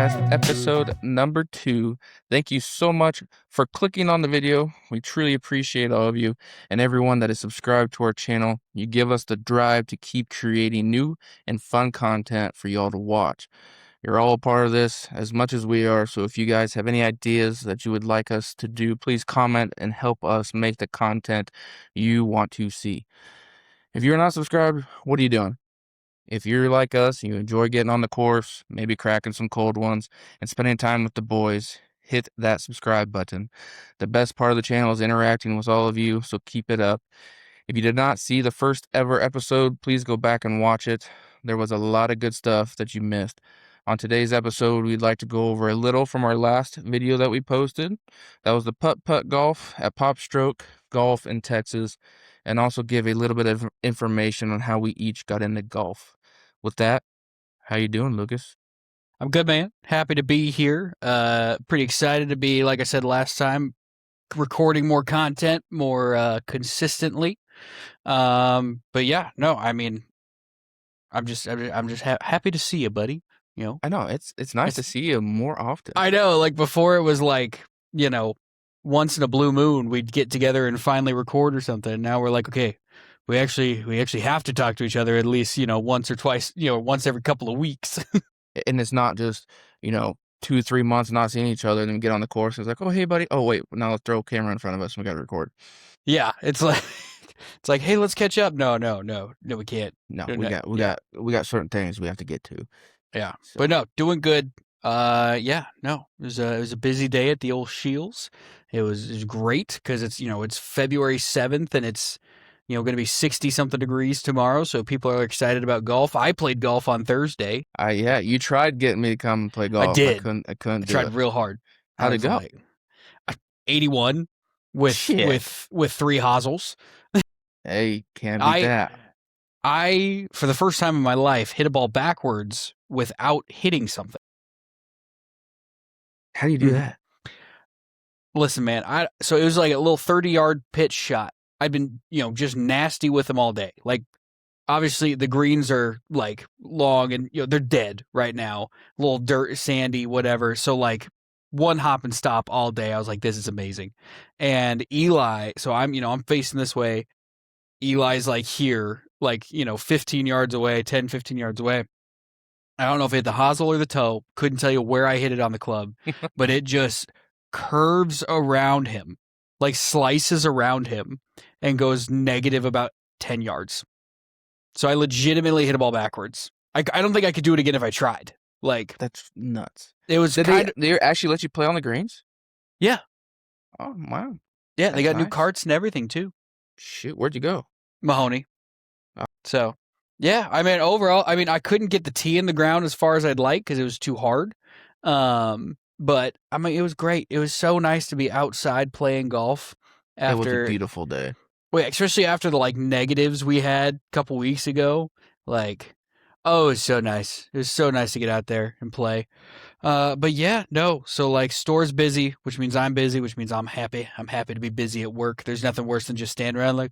podcast, episode number 2. Thank you so much for clicking on the video. We truly appreciate all of you and everyone that is subscribed to our channel. You give us the drive to keep creating new and fun content for y'all to watch. You're all a part of this as much as we are, so if you guys have any ideas that you would like us to do, please comment and help us make the content you want to see. If you're not subscribed, what are you doing? If you're like us, you enjoy getting on the course, maybe cracking some cold ones, and spending time with the boys, hit that subscribe button. The best part of the channel is interacting with all of you, so keep it up. If you did not see the first ever episode, please go back and watch it. There was a lot of good stuff that you missed. On today's episode, we'd like to go over a little from our last video that we posted. That was the putt-putt golf at Pop Stroke Golf in Texas, and also give a little bit of information on how we each got into golf. With that, how you doing, Lucas? I'm good, man. Happy to be here. Pretty excited to be, like I said last time, recording more content more consistently. But yeah, no, I mean, I'm just happy to see you, buddy. You know, I know it's nice to see you more often. I know. Like before, it was like, once in a blue moon we'd get together and finally record or something. Now we're like, okay, we actually have to talk to each other at least, once or twice, once every couple of weeks. And it's not just 2-3 months not seeing each other, and then we get on the course. It's like, oh hey buddy, oh wait, now let's throw a camera in front of us and we got to record. Yeah, it's like hey, let's catch up. No, we can't. No, we got certain things we have to get to. Yeah, so. But no, doing good. Yeah, no, it was a busy day at the old Shields. It was great because it's February 7th and it's going to be 60-something degrees tomorrow, so people are excited about golf. I played golf on Thursday. Yeah, you tried getting me to come and play golf. I did. I couldn't. I tried real hard. How'd it go? 81 with 3 hosels. Hey, can't beat that. I, for the first time in my life, hit a ball backwards without hitting something. How do you do that? Listen, man, so it was like a little 30-yard pitch shot. I've been, just nasty with them all day. Like, obviously, the greens are, like, long and, they're dead right now. A little dirt, sandy, whatever. So, like, one hop and stop all day. I was like, this is amazing. And Eli, so I'm facing this way. Eli's, like, here, like, 15 yards away, 10, 15 yards away. I don't know if it hit the hosel or the toe. Couldn't tell you where I hit it on the club. But it just curves around him, like slices around him, and goes negative about 10 yards. So I legitimately hit a ball backwards. I don't think I could do it again if I tried. Like, that's nuts. It was they actually let you play on the greens? Yeah. Oh, wow. Yeah, they got new carts and everything, too. Shoot, where'd you go? Mahoney. Oh. So, yeah, I mean, overall, I couldn't get the tee in the ground as far as I'd like because it was too hard. But, it was great. It was so nice to be outside playing golf. It was a beautiful day. Wait, especially after the, negatives we had a couple weeks ago. It was so nice. It was so nice to get out there and play. But, yeah, no. So, store's busy, which means I'm busy, which means I'm happy. I'm happy to be busy at work. There's nothing worse than just standing around I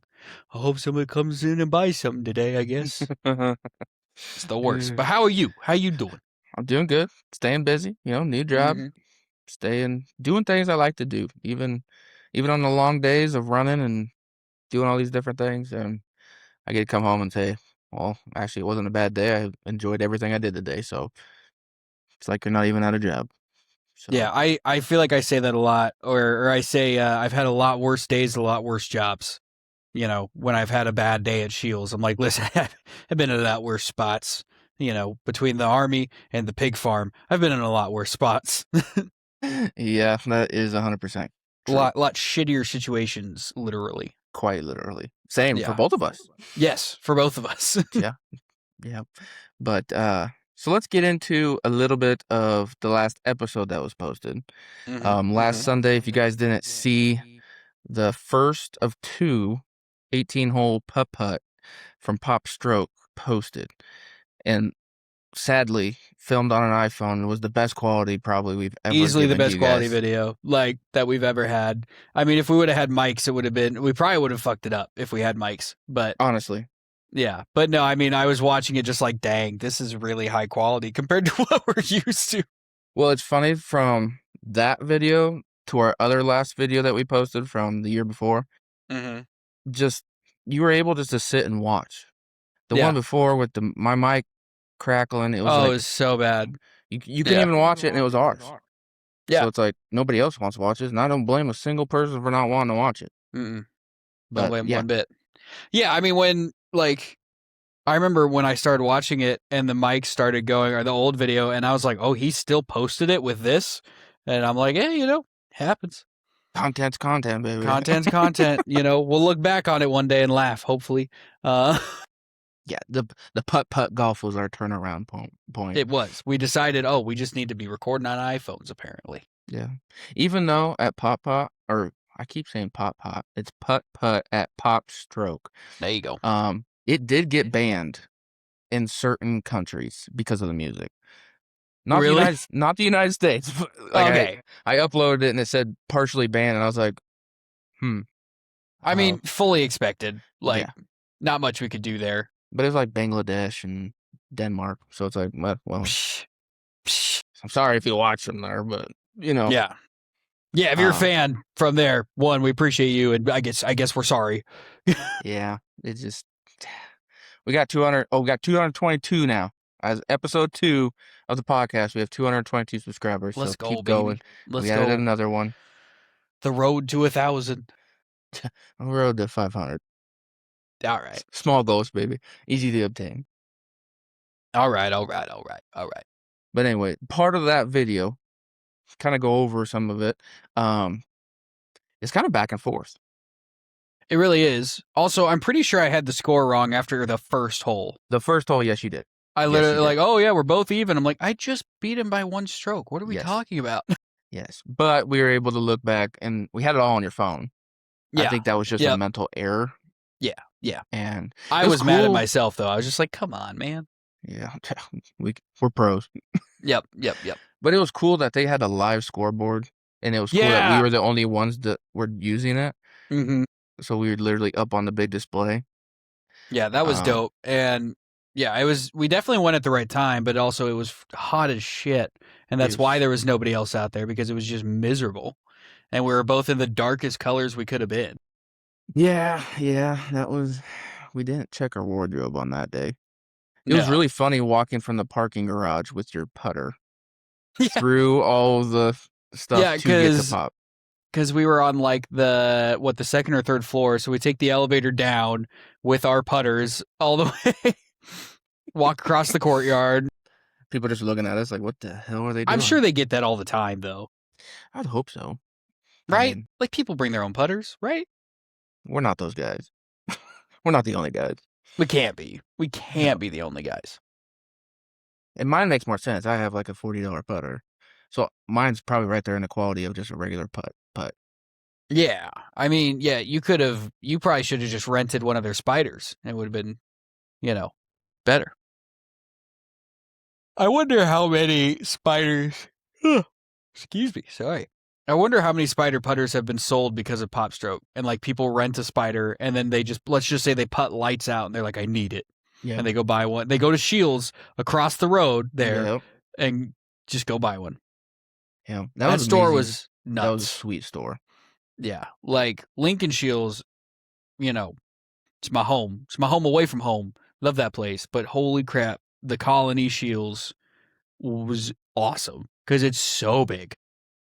hope somebody comes in and buys something today, I guess. It's the worst. But how are you? How you doing? I'm doing good. Staying busy, new job. Mm-hmm. Doing things I like to do, even on the long days of running and doing all these different things. And I get to come home and say, well, actually, it wasn't a bad day. I enjoyed everything I did today. So it's like you're not even at a job. So. Yeah, I feel like I say that a lot, or I say I've had a lot worse days, a lot worse jobs. When I've had a bad day at Shields, I'm like, listen, I've been in a lot worse spots. Between the Army and the pig farm, I've been in a lot worse spots. Yeah, that is 100%. A lot shittier situations, literally. Quite literally. Same for both of us. Yes, for both of us. Yeah. But so let's get into a little bit of the last episode that was posted. Last Sunday, if you guys didn't see, the first of 2 18-hole putt-putt from Pop Stroke posted. And sadly, filmed on an iPhone. It was the best quality probably we've ever easily the best quality video that we've ever had. I mean, if we would have had mics, we probably would have fucked it up if we had mics. But honestly, yeah. But no, I was watching it just like, dang, this is really high quality compared to what we're used to. Well, it's funny from that video to our other last video that we posted from the year before. Mm-hmm. Just you were able just to sit and watch. The Yeah. one before with my mic crackling, it was Oh, it like was so bad. you couldn't even watch it, and it was ours. Yeah. So it's like nobody else wants to watch it, and I don't blame a single person for not wanting to watch it. Mm-mm. Don't But blame yeah, one bit. Yeah, I mean, when like I remember when I started watching it and the mic started going, or the old video, and I was like, oh, he still posted it with this, and I'm like, hey, happens. content's content, baby. Content's content. We'll look back on it one day and laugh. Hopefully, Yeah, the putt golf was our turnaround point. it was. We decided, oh, we just need to be recording on iPhones. Apparently, Yeah, even though at Pop Pot, or I keep saying Pop Pot, it's Putt at Pop Stroke. there you go. It did get banned in certain countries because of the music. Not Really? not the United States. Like Okay. I uploaded it and it said partially banned, and I was like, I mean, fully expected. Like, yeah. not much we could do there. But it's like Bangladesh and Denmark, so it's like, well, Psh, psh. I'm sorry if you watch them there, but Yeah. Yeah, if you're a fan from there, one, we appreciate you, and I guess we're sorry. Yeah, it's just we got 200. Oh, we got 222 now. As episode 2 of the podcast, we have 222 subscribers. Let's so go, keep baby. going. Let's we go. added another one. The road to 1,000. On the road to 500. All right. Small goals, baby. Easy to obtain. All right. But anyway, part of that video, kind of go over some of it. It's kind of back and forth. It really is. Also, I'm pretty sure I had the score wrong after the first hole. The first hole, yes, you did. I literally like, oh yeah, we're both even. I'm like, I just beat him by 1 stroke. What are we Yes. talking about? Yes, but we were able to look back, and we had it all on your phone. Yeah. I think that was just a mental error. Yeah. And I was mad at myself though. I was just like, come on, man. Yeah, we're pros. Yep. But it was cool that they had a live scoreboard, and it was cool that we were the only ones that were using it. Mm-hmm. So we were literally up on the big display. Yeah, that was dope. And yeah, we definitely went at the right time, but also it was hot as shit. And that's why there was nobody else out there, because it was just miserable. And we were both in the darkest colors we could have been. Yeah, that was. We didn't check our wardrobe on that day. It was really funny walking from the parking garage with your putter through all the stuff to get to Pop. Because we were on like the second or third floor, so we take the elevator down with our putters all the way, walk across the courtyard. People just looking at us like, what the hell are they doing? I'm sure they get that all the time, though. I'd hope so. Right? I mean, like, people bring their own putters, right? We're not those guys. We're not the only guys. We can't be. We can't be the only guys. And mine makes more sense. I have like a $40 putter. So mine's probably right there in the quality of just a regular putt. Yeah. I mean, yeah, you probably should have just rented one of their spiders. It would have been, better. I wonder how many spiders. Excuse me. Sorry. I wonder how many spider putters have been sold because of Pop Stroke. And like people rent a spider and then let's just say they putt lights out and they're like, I need it. Yeah. And they go buy one. They go to Shields across the road there and just go buy one. Yeah. That store was nuts. That was a sweet store. Yeah. Like Lincoln Shields, it's my home. It's my home away from home. Love that place. But holy crap, the Colony Shields was awesome because it's so big.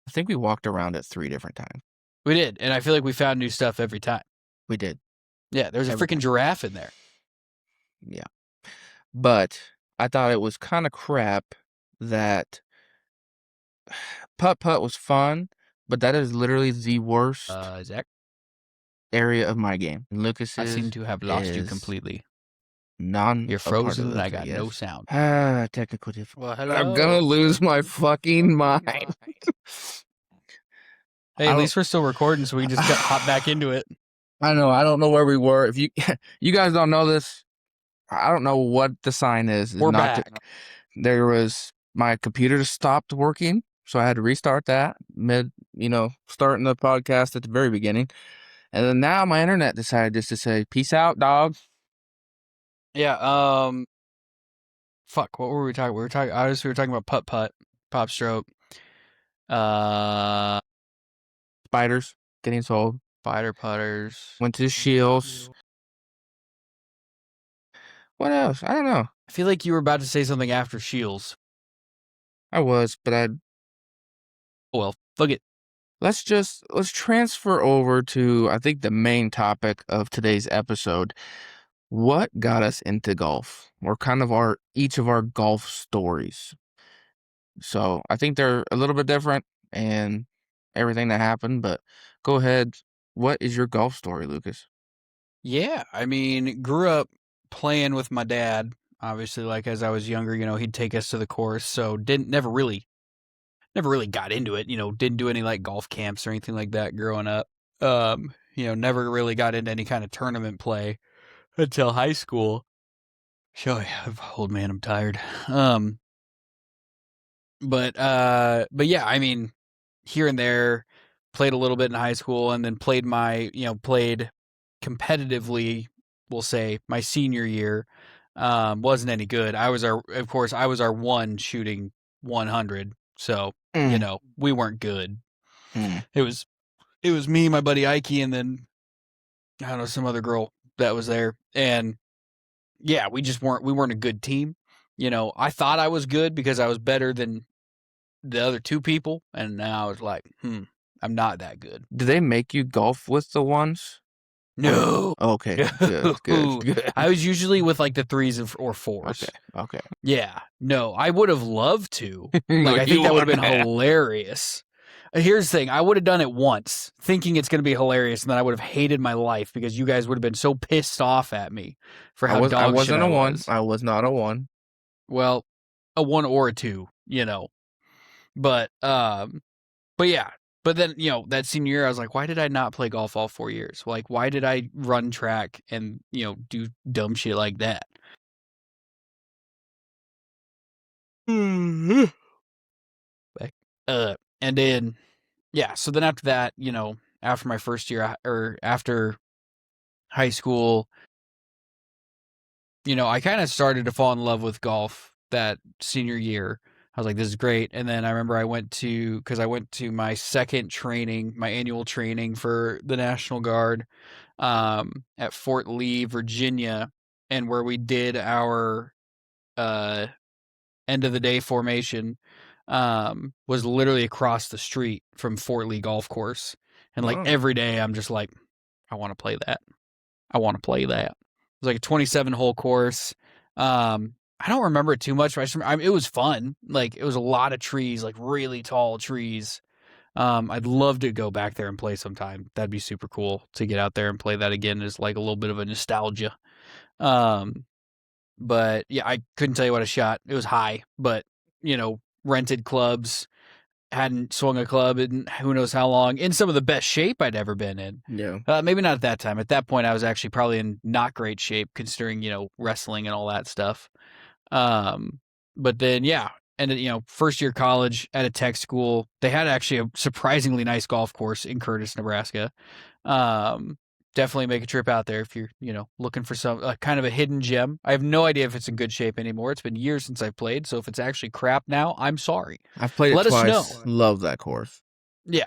I think we walked around it 3 different times. We did. And I feel like we found new stuff every time. We did. Yeah. There's a freaking giraffe in there. Yeah. But I thought it was kind of crap that putt was fun, but that is literally the worst Zach? area of my game. And Lucas, I seem to have lost you completely. You're frozen and I got no sound. Technical difficulty. Well, hello. I'm gonna lose my fucking mind. Hey, at least we're still recording, so we can just hop back into it. I know. I don't know where we were. If you guys don't know this, I don't know what the sign is. We're back. There was my computer just stopped working, so I had to restart that starting the podcast at the very beginning, and then now my internet decided just to say peace out, dog. Yeah. Fuck. What were we talking? We were talking about putt, Pop Stroke. Uh, Spiders getting sold. Spider putters. Went to Shields. What else? I don't know. I feel like you were about to say something after Shields. I was, but Oh, well, fuck it. let's transfer over to, I think, the main topic of today's episode. What got us into golf, or kind of each of our golf stories. So I think they're a little bit different and everything that happened, but go ahead. What is your golf story, Lucas? Yeah, I mean, grew up playing with my dad. Obviously, like as I was younger, he'd take us to the course. So never really got into it. Didn't do any like golf camps or anything like that growing up. Never really got into any kind of tournament play until high school. So yeah, old man, I'm tired. But yeah, I mean, here and there, played a little bit in high school, and then played competitively, we'll say, my senior year. Wasn't any good. I was our one shooting 100. So, we weren't good. It was me, my buddy Ike, and then I don't know, some other girl that was there. And yeah, we weren't a good team. I thought I was good because I was better than the other two people, and now I was like, I'm not that good. Do they make you golf with the ones? No. Okay. Good. I was usually with like the threes or fours. Okay. Yeah. No, I would have loved to. Like, I think that would have been hilarious. Here's the thing. I would have done it once, thinking it's going to be hilarious, and then I would have hated my life because you guys would have been so pissed off at me for how I dog wasn't shit a I one. was. I was not a one. Well, a 1 or a 2, But yeah. But then, that senior year, I was like, why did I not play golf all 4 years? Like, why did I run track and, do dumb shit like that? And then, yeah, so then after that, after my first year, or after high school, I kind of started to fall in love with golf that senior year. I was like, this is great. And then I remember I went to my second training, my annual training for the National Guard at Fort Lee, Virginia, and where we did our end of the day formation was literally across the street from Fort Lee Golf Course. And like every day I'm just like, I want to play that. I want to play that. It was like a 27-hole course. I don't remember it too much, but it was fun. Like, it was a lot of trees, like really tall trees. I'd love to go back there and play sometime. That'd be super cool to get out there and play that again. Is like a little bit of a nostalgia. But yeah, I couldn't tell you what I shot. It was high, but rented clubs, hadn't swung a club in who knows how long, in some of the best shape I'd ever been in. Yeah. Maybe not at that time. At that point, I was actually probably in not great shape considering, wrestling and all that stuff. But then, yeah, and first year college at a tech school, they had actually a surprisingly nice golf course in Curtis, Nebraska. Definitely make a trip out there if you're, looking for some kind of a hidden gem. I have no idea if it's in good shape anymore. It's been years since I've played, so if it's actually crap now, I'm sorry. I've played it twice. Let us know. Love that course. Yeah.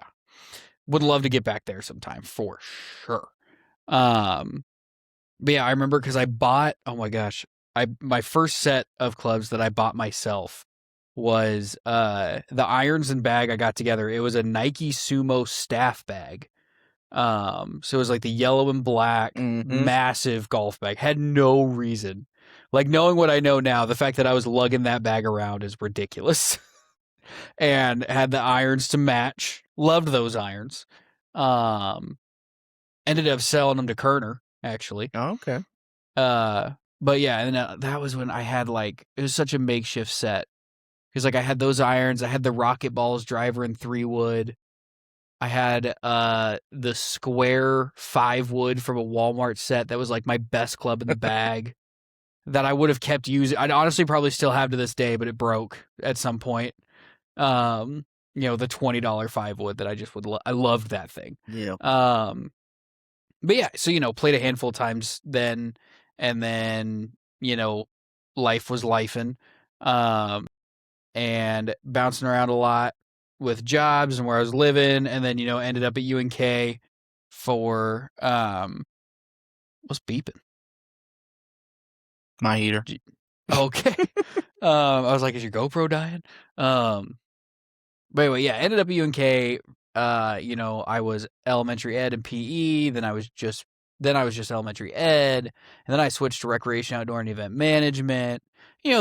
Would love to get back there sometime for sure. But yeah, I remember because I bought, oh my gosh, my first set of clubs that I bought myself was the irons and bag I got together. It was a Nike Sumo staff bag. So it was like the yellow and black, massive golf bag. Had no reason. Like, knowing what I know now, the fact that I was lugging that bag around is ridiculous. And had the irons to match. Loved those irons. Ended up selling them to Kerner, actually. Oh, okay. But yeah, and that was when I had it was such a makeshift set. Because I had those irons, I had the Rocket Balls driver and 3-wood. I had the square 5-wood from a Walmart set that was like my best club in the bag that I would have kept using. I'd honestly probably still have to this day, but it broke at some point. The $20 5-wood that I just I loved that thing. Yeah. But yeah, so played a handful of times then, and then life was lifing, and bouncing around a lot. with jobs and where I was living, and then ended up at UNK for what's beeping? My heater. Okay. I was like, is your GoPro dying? But anyway, yeah, ended up at UNK. I was elementary ed and PE. Then I was just elementary ed, and then I switched to recreation, outdoor, and event management.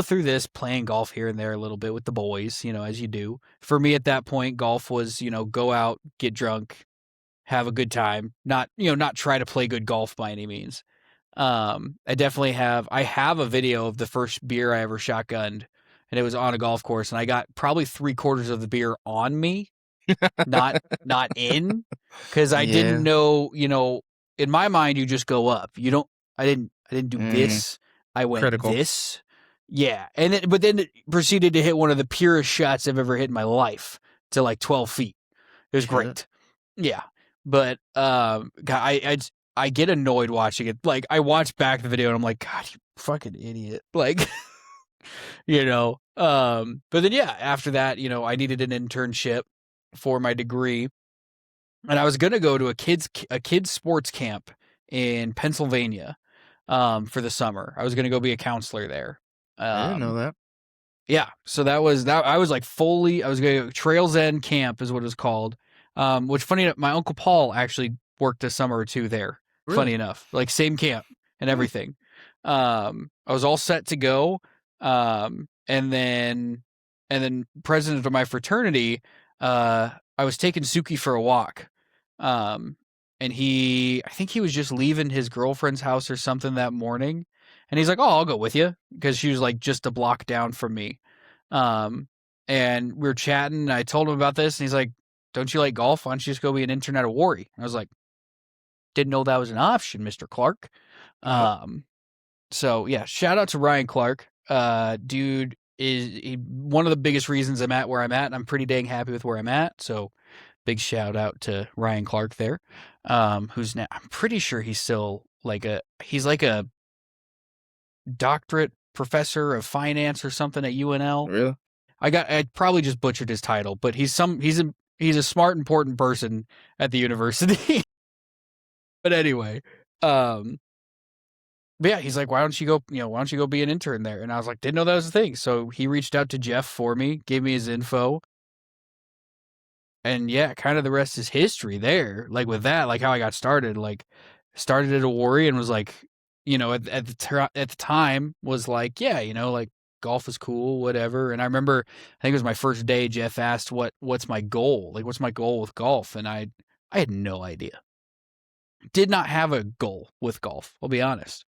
Through this, playing golf here and there a little bit with the boys. As you do. For me at that point, golf was go out, get drunk, have a good time. Not try to play good golf by any means. I definitely have a video of the first beer I ever shotgunned, and it was on a golf course, and I got probably 3/4 of the beer on me, not in, because I didn't know, in my mind you just go up. You don't I didn't do this. I went Critical. this. Yeah. But then it proceeded to hit one of the purest shots I've ever hit in my life to like 12 feet. It was great. Yeah. But I get annoyed watching it. Like, I watch back the video and I'm like, God, you fucking idiot. Like, but then, yeah, after that, I needed an internship for my degree, and I was going to go to a kids sports camp in Pennsylvania, for the summer. I was going to go be a counselor there. I didn't know that. Yeah. So that was that. I was like I was going to go Trails End Camp is what it was called. Which funny enough, my Uncle Paul actually worked a summer or two there. Really? Funny enough, like same camp and everything. I was all set to go. And then president of my fraternity, I was taking Suki for a walk. And I think he was just leaving his girlfriend's house or something that morning. And he's like, "Oh, I'll go with you," because she was like just a block down from me. And we were chatting, and I told him about this, and he's like, "Don't you like golf? Why don't you just go be an intern at Awori?" I was like, "Didn't know that was an option, Mr. Clark." So yeah, shout out to Ryan Clark. Dude is one of the biggest reasons I'm at where I'm at, and I'm pretty dang happy with where I'm at. So big shout out to Ryan Clark there. Who's now, I'm pretty sure he's still he's like a doctorate professor of finance or something at UNL. Really? I probably just butchered his title, but he's a smart, important person at the university. But anyway, but yeah, he's like, why don't you go be an intern there? And I was like, didn't know that was a thing. So he reached out to Jeff for me, gave me his info. And yeah, kind of the rest is history there. Like with that, like how I got started, started at Awori and was like, at the time was like, yeah, like golf is cool, whatever. And I remember, I think it was my first day, Jeff asked what's my goal? Like, what's my goal with golf? And I had no idea. Did not have a goal with golf, I'll be honest.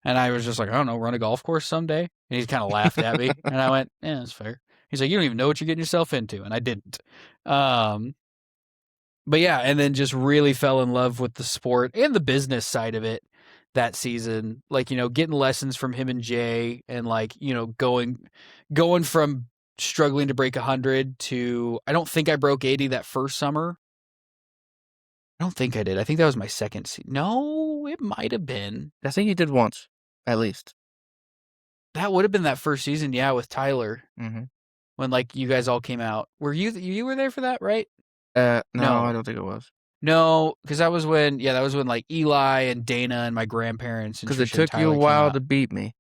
And I was just like, I don't know, run a golf course someday. And he kind of laughed at me. And I went, yeah, that's fair. He's like, you don't even know what you're getting yourself into. And I didn't. But yeah, and then just really fell in love with the sport and the business side of it that season. Like, getting lessons from him and Jay, and like, going from struggling to break 100 to, I don't think I broke 80 that first summer. I don't think I did. I think that was my second season. No, it might have been. I think you did once, at least. That would have been that first season, yeah, with Tyler. Mm-hmm. When like you guys all came out. Were you were there for that, right? No, I don't think it was. No, because that was when like Eli and Dana and my grandparents. Because it took you a while to beat me.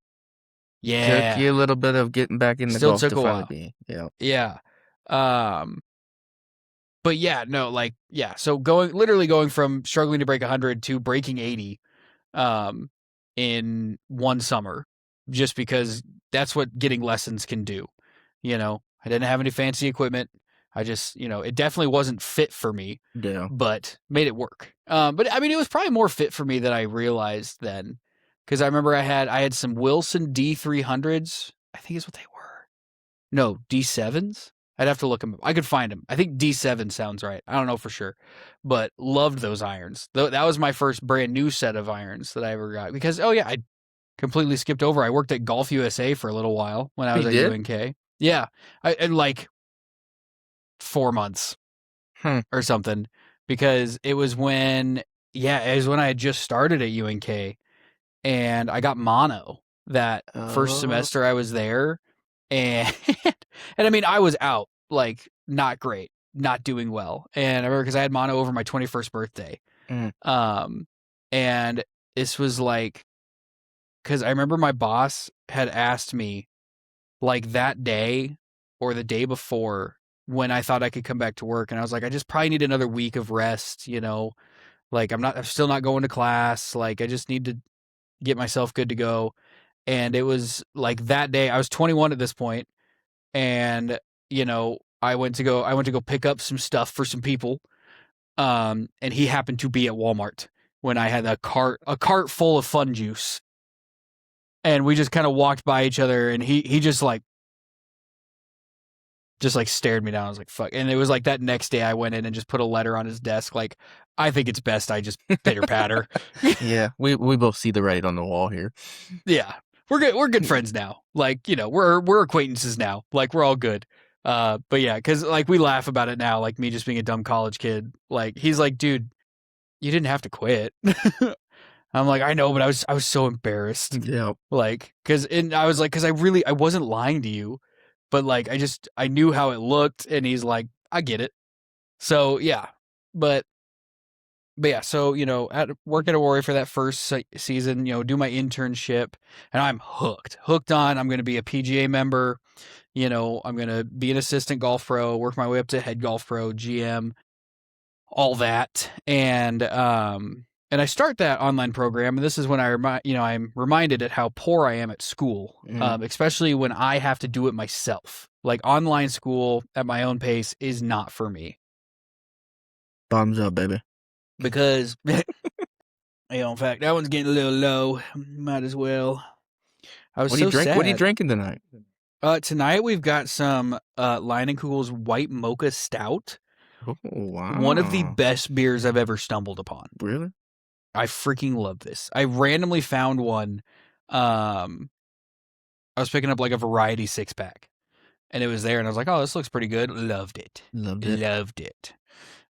Yeah, took you a little bit of getting back in the Still golf took to a finally while. beat. Yeah. Yeah. But yeah, no, like, yeah. So literally going from struggling to break 100 to breaking 80, in one summer, just because that's what getting lessons can do. I didn't have any fancy equipment. I just, it definitely wasn't fit for me. Yeah. But made it work. But I mean, it was probably more fit for me than I realized then, because I remember I had some Wilson D300s. I think is what they were. No, D7s. I'd have to look them up. I could find them. I think D7 sounds right. I don't know for sure, but loved those irons. That was my first brand new set of irons that I ever got, because I completely skipped over. I worked at Golf USA for a little while when I was at UNK. Yeah, and like 4 months or something, because it was when I had just started at UNK, and I got mono that first semester I was there, and and I mean, I was out, like, not great. not doing well. And I remember because I had mono over my 21st birthday. Mm. And this was like, because I remember my boss had asked me like that day or the day before when I thought I could come back to work. And I was like, I just probably need another week of rest, you know, like I'm still not going to class. Like I just need to get myself good to go. And it was like that day, I was 21 at this point, and you know, I went to go pick up some stuff for some people. And he happened to be at Walmart when I had a cart full of fun juice. And we just kind of walked by each other, and he just like stared me down. I was like, fuck. And it was like that next day I went in and just put a letter on his desk. Like, I think it's best I just pitter patter. Yeah, we both see the writing on the wall here. Yeah. We're good friends now. Like, you know, we're acquaintances now. Like, we're all good. But yeah, because like we laugh about it now, like me just being a dumb college kid. Like, he's like, dude, you didn't have to quit. I'm like, I know, but I was so embarrassed. Yeah. Like, I was like, because I wasn't lying to you, but like I knew how it looked, and he's like, I get it. So yeah, but yeah, so you know, work at Awori for that first season, you know, do my internship, and I'm hooked on. I'm going to be a PGA member. You know, I'm going to be an assistant golf pro, work my way up to head golf pro, GM, all that, and I start that online program, and this is when I'm reminded at how poor I am at school, especially when I have to do it myself. Like online school at my own pace is not for me. Thumbs up, baby. Because, you know, in fact, that one's getting a little low. Might as well. I was What so are sad. you drinking tonight? Tonight we've got some Leinenkugel's White Mocha Stout. Oh, wow. One of the best beers I've ever stumbled upon. Really? I freaking love this. I randomly found one. I was picking up like a variety 6-pack, and it was there, and I was like, "Oh, this looks pretty good." Loved it. Loved it.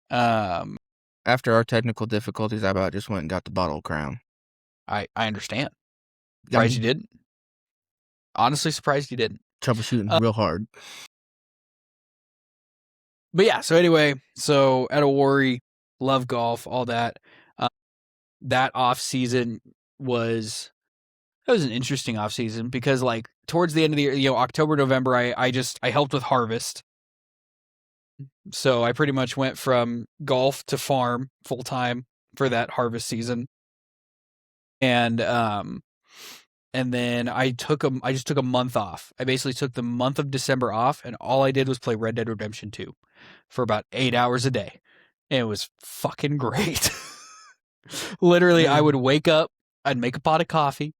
After our technical difficulties, I about just went and got the bottle of Crown. I understand. Surprised you didn't. Honestly, surprised you didn't. Troubleshooting real hard. But yeah, so anyway, so at Awori, love golf, all that. That off season was an interesting off season because like towards the end of the year, you know, October, November, I helped with harvest. So I pretty much went from golf to farm full time for that harvest season. And then I just took a month off. I basically took the month of December off, and all I did was play Red Dead Redemption 2 for about 8 hours a day. And it was fucking great. Literally, I would wake up, I'd make a pot of coffee,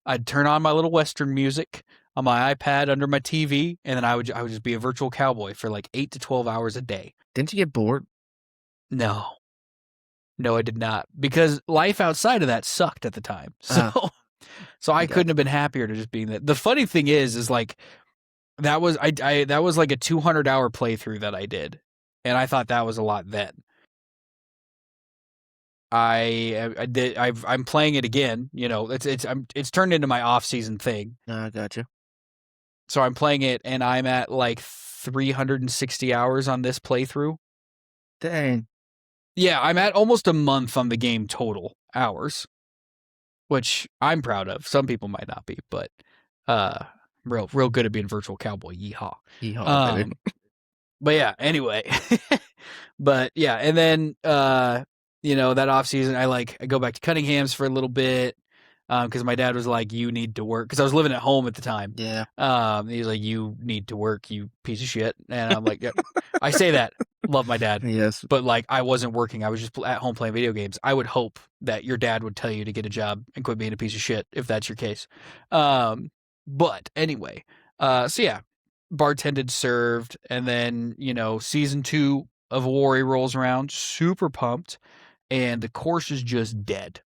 I'd turn on my little Western music on my iPad under my TV, and then I would just be a virtual cowboy for like 8 to 12 hours a day. Didn't you get bored? No, I did not, because life outside of that sucked at the time. So I couldn't have been happier to just being that. The funny thing is like that was that was like a 200-hour playthrough that I did, and I thought that was a lot then. I'm playing it again. You know, it's turned into my off-season thing. I gotcha. So I'm playing it, and I'm at like 360 hours on this playthrough. Dang. Yeah, I'm at almost a month on the game total hours, which I'm proud of. Some people might not be, but real good at being virtual cowboy. Yeehaw. Yeehaw, baby. But yeah, anyway. But yeah, and then you know, that off season I go back to Cunningham's for a little bit. Because my dad was like, "You need to work," because I was living at home at the time. Yeah. He was like, "You need to work, you piece of shit," and I'm like, "Yep." I say that, love my dad, Yes, but like I wasn't working. I was just at home playing video games. I would hope that your dad would tell you to get a job and quit being a piece of shit if that's your case. But anyway, so yeah, bartended, served, and then you know, season 2 of Awori rolls around, super pumped, and the course is just dead.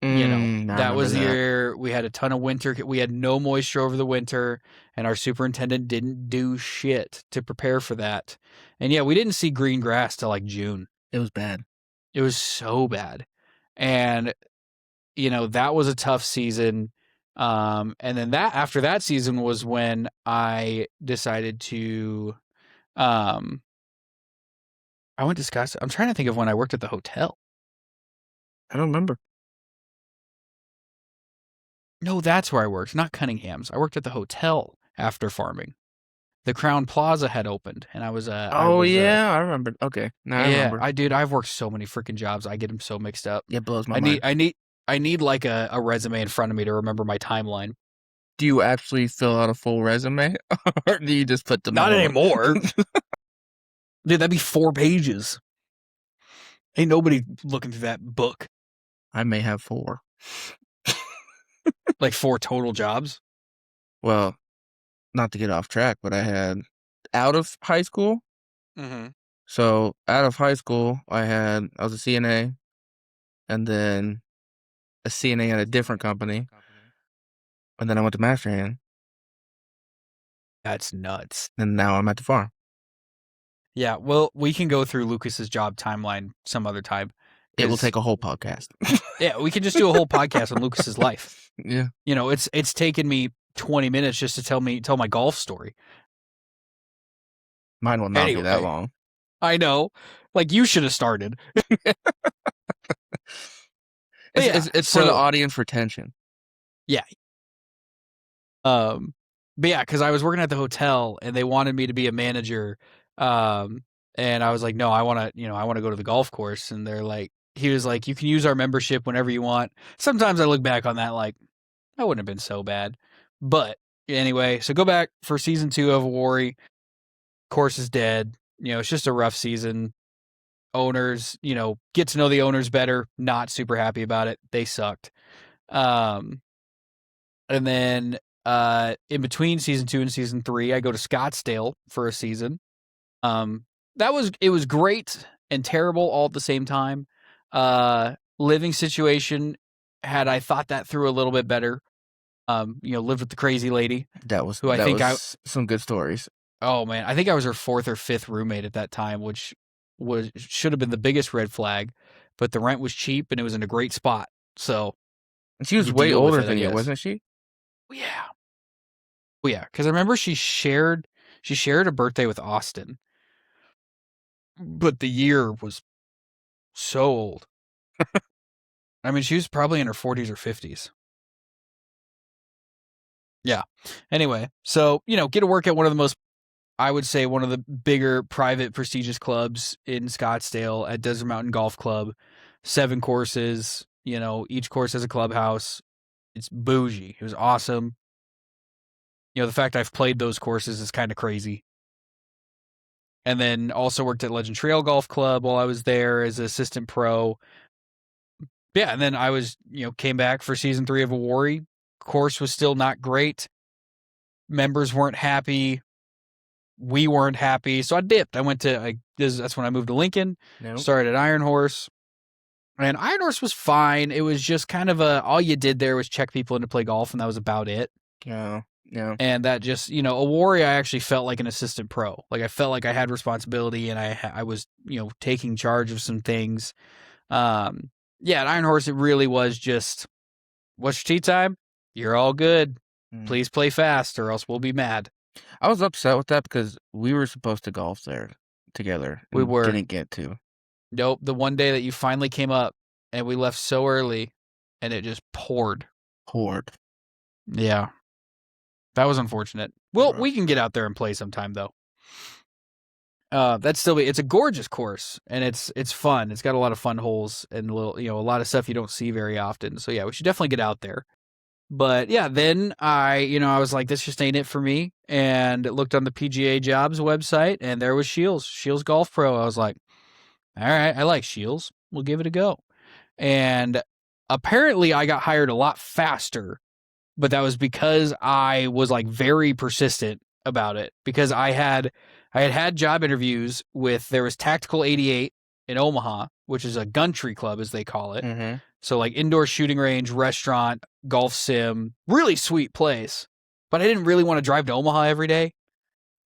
You know, that was the year we had a ton of winter. We had no moisture over the winter, and our superintendent didn't do shit to prepare for that. And yeah, we didn't see green grass till like June. It was bad. It was so bad. And, you know, that was a tough season. And then after that season was when I decided to I went to Scottsdale. I'm trying to think of when I worked at the hotel. I don't remember. No, that's where I worked, not Cunningham's. I worked at the hotel after farming. The Crown Plaza had opened, and I was Oh yeah, I remember. Okay, now I yeah, remember. I've worked so many freaking jobs. I get them so mixed up. It blows my I need mind. I need I need like a resume in front of me to remember my timeline. Do you actually fill out a full resume, or do you just put the Not main one? anymore. Dude, that'd be 4 pages. Ain't nobody looking through that book. I may have 4. Like 4 total jobs. Well, not to get off track, but I had out of high school. Mm-hmm. So out of high school, I was a CNA, and then a CNA at a different company, and then I went to Master Hand, That's nuts. and now I'm at the farm. Yeah, well, we can go through Lucas's job timeline some other time. It will 'cause- take a whole podcast. Yeah, we could just do a whole podcast on Lucas's life. Yeah, You know, it's taken me 20 minutes just to tell my golf story. mine will not be that Anyway. long. I know. Like you should have started. It's for the audience retention. But yeah, because I was working at the hotel and they wanted me to be a manager. And I was like, no, I want to go to the golf course. And he was like, you can use our membership whenever you want. Sometimes I look back on that like, that wouldn't have been so bad. But anyway, so go back for season 2 of Awori. Course is dead. It's just a rough season. Owners, get to know the owners better. Not super happy about it. They sucked. And then in between season 2 and season 3, I go to Scottsdale for a season. It was great and terrible all at the same time. Living situation, had I thought that through a little bit better, lived with the crazy lady. That was some good stories. Oh man, I think I was her 4th or 5th roommate at that time, which should have been the biggest red flag, but the rent was cheap and it was in a great spot. So And she was You way deal with older it, I than you, guess. wasn't she? Yeah, because I remember she shared a birthday with Austin, but the year was so old. I mean, she was probably in her 40s or 50s. Yeah. Anyway, so get to work at one of the bigger private prestigious clubs in Scottsdale at Desert Mountain Golf Club. 7 courses. Each course has a clubhouse. It's bougie. It was awesome. The fact I've played those courses is kind of crazy. And then also worked at Legend Trail Golf Club while I was there as an assistant pro. Yeah, and then I was, came back for season 3 of Awori. Course was still not great. Members weren't happy. We weren't happy. So I dipped. That's when I moved to Lincoln. No. Started at Iron Horse. And Iron Horse was fine. It was just kind of all you did there was check people in to play golf, and that was about it. Yeah. And that just, Awori, I actually felt like an assistant pro. Like I felt like I had responsibility and I was, taking charge of some things. At Iron Horse, it really was just, what's your tee time? You're all good. Please play fast or else we'll be mad. I was upset with that because we were supposed to golf there together. We were. Didn't get to. Nope. The one day that you finally came up and we left so early and it just poured. Yeah. That was unfortunate. Well, we can get out there and play sometime though. It's a gorgeous course and it's fun. It's got a lot of fun holes and a lot of stuff you don't see very often. So yeah, we should definitely get out there. But yeah, then I was like, this just ain't it for me. And looked on the PGA Jobs website and there was Shields Golf Pro. I was like, all right, I like Shields. We'll give it a go. And apparently I got hired a lot faster, but that was because I was like very persistent about it because I had job interviews there was Tactical 88 in Omaha, which is a Gundry club as they call it. Mm-hmm. So like indoor shooting range, restaurant, golf sim, really sweet place. But I didn't really want to drive to Omaha every day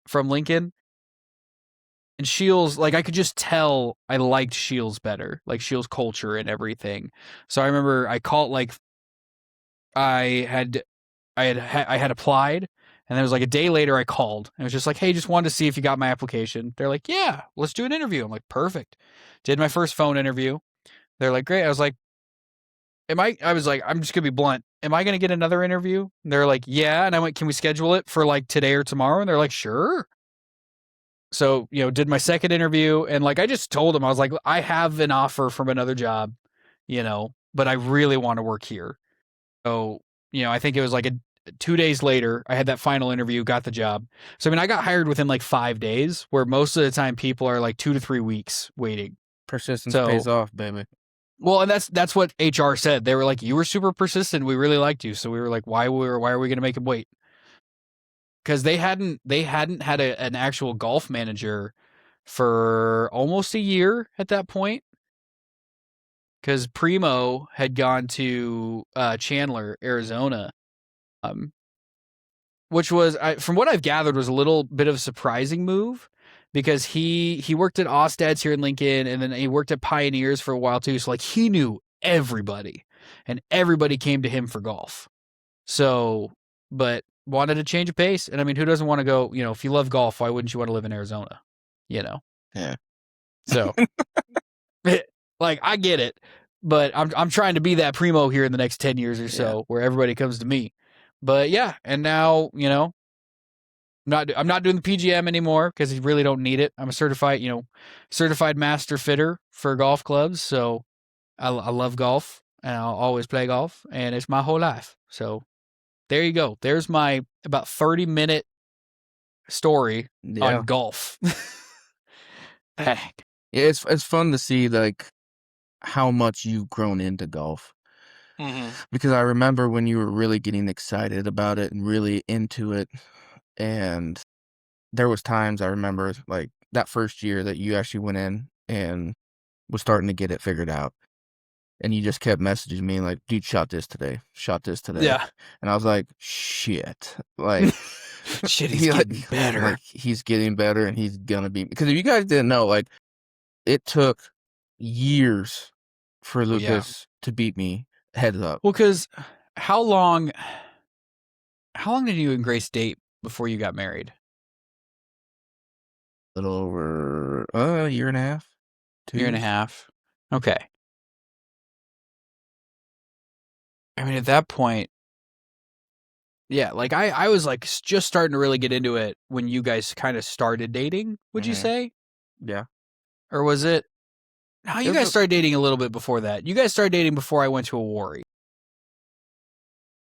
from Lincoln. And Shields, like I could just tell I liked Shields better, like Shields culture and everything. So I remember I called I had applied And then it was like a day later I called. And it was just like, hey, just wanted to see if you got my application. They're like, yeah, let's do an interview. I'm like, perfect. Did my first phone interview. They're like, great. I was like, I was like, I'm just gonna be blunt. Am I gonna get another interview? And they're like, yeah. And I went, can we schedule it for like today or tomorrow? And they're like, sure. So, did my second interview, and like I just told them, I was like, I have an offer from another job, but I really want to work here. So, I think it was like 2 days later, I had that final interview, got the job. So I mean, I got hired within like 5 days, where most of the time people are like 2 to 3 weeks waiting. Persistence So- pays off, baby. Well, and that's what HR said. They were like, you were super persistent. We really liked you. So we were like, why are we going to make him wait? Because they hadn't had an actual golf manager for almost a year at that point. Because Primo had gone to Chandler, Arizona, which was, from what I've gathered, was a little bit of a surprising move. Because he worked at Ostad's here in Lincoln, and then he worked at Pioneers for a while too. So like he knew everybody, and everybody came to him for golf. So, but wanted to change of pace, and I mean, who doesn't want to go? If you love golf, why wouldn't you want to live in Arizona? Yeah. So, like I get it, but I'm trying to be that Primo here in the next 10 years or so, where everybody comes to me. But yeah, and now I'm not doing the PGM anymore because you really don't need it. I'm a certified master fitter for golf clubs. So I love golf, and I'll always play golf, and it's my whole life. So there you go. There's my about 30-minute story on golf. Yeah, it's fun to see like how much you've grown into golf. Mm-hmm. Because I remember when you were really getting excited about it and really into it, and there was times I remember like that first year that you actually went in and was starting to get it figured out, and you just kept messaging me like, dude, shot this today. Yeah. And I was like, shit, like Shit, he's getting better. like he's getting better, and he's gonna be, because if you guys didn't know, like it took years for Lucas to beat me heads up. Well, because how long did you and Grace date before you got married? A little over a year and a half. 2 Year and a years. half. Okay. I mean, at that point, yeah, like I was like just starting to really get into it when you guys kind of started dating, would you Mhm. say? Yeah. Or was it? No, you It guys was started dating a little bit before that. You guys started dating before I went to Awori.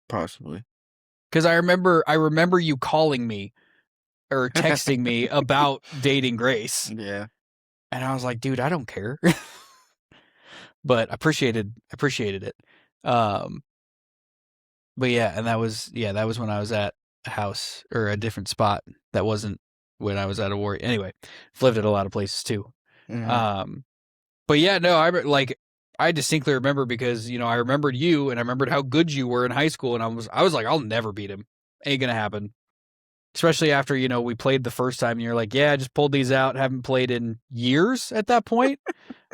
possibly. Because I remember you calling me or texting me about dating Grace. Yeah. And I was like, dude, I don't care. But I appreciated it. But yeah, and that was when I was at a house or a different spot. That wasn't when I was at Awori. Anyway, I've lived at a lot of places too. Mhm. But yeah, no, I distinctly remember because I remembered you and I remembered how good you were in high school, and I was like, I'll never beat him. Ain't gonna happen. Especially after we played the first time, and you're like, yeah, I just pulled these out, haven't played in years at that point,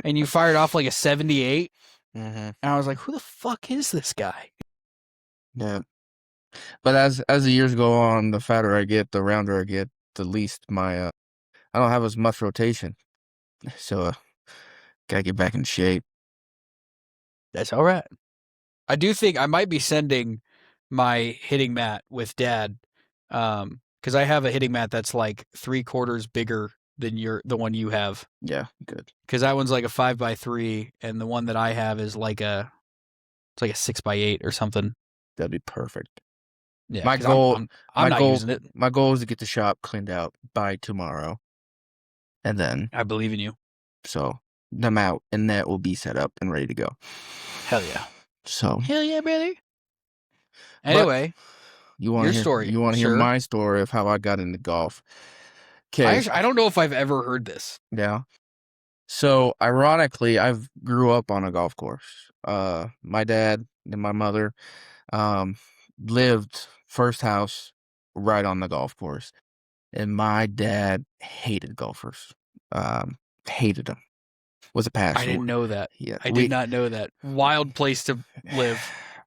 and you fired off like a 78, Mhm. and I was like, who the fuck is this guy? Yeah. But as the years go on, the fatter I get, the rounder I get, the least my I don't have as much rotation. So gotta get back in shape. That's all right. I do think I might be sending my hitting mat with Dad, because I have a hitting mat that's like 3/4 bigger than the one you have. Yeah, good. Because that one's like a 5x3, and the one that I have is like a 6x8 or something. That'd be perfect. Yeah, My 'cause goal, I'm not using it. My goal is to get the shop cleaned out by tomorrow, and then I believe in you. so the mount and net will be set up and ready to go. Hell yeah. So Hell yeah, brother. Anyway, you want your to story. You want to hear Sure. my story of how I got into golf? Okay. I don't know if I've ever heard this. Yeah. So ironically, I've grew up on a golf course. My dad and my mother lived first house right on the golf course, and my dad hated golfers. Hated them. Was a pastor. I didn't know that. Yeah, I did not know that. Wild place to live.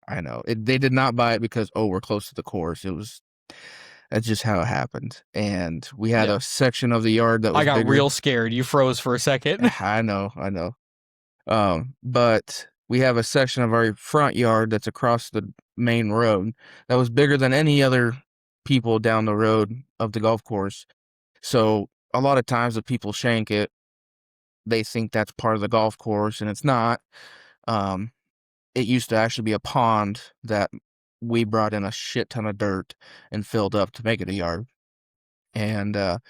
I know. They did not buy it because we're close to the course. It was That's just how it happened. And we had Yeah. a section of the yard that was I got bigger. real scared. You froze for a second. I know. But we have a section of our front yard that's across the main road that was bigger than any other people down the road of the golf course. So a lot of times if people shank it, they think that's part of the golf course, and it's not. It used to actually be a pond that we brought in a shit ton of dirt and filled up to make it a yard. And but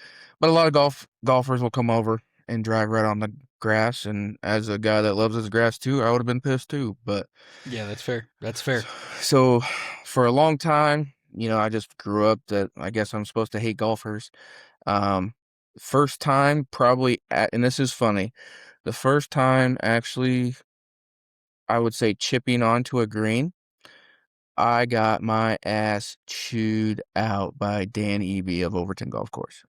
a lot of golfers will come over and drive right on the grass. And as a guy that loves his grass too, I would have been pissed too. But Yeah, that's fair. That's fair. so for a long time, I just grew up that I guess I'm supposed to hate golfers. First time probably, and this is funny, the first time actually, I would say chipping onto a green, I got my ass chewed out by Dan Eby of Overton Golf Course.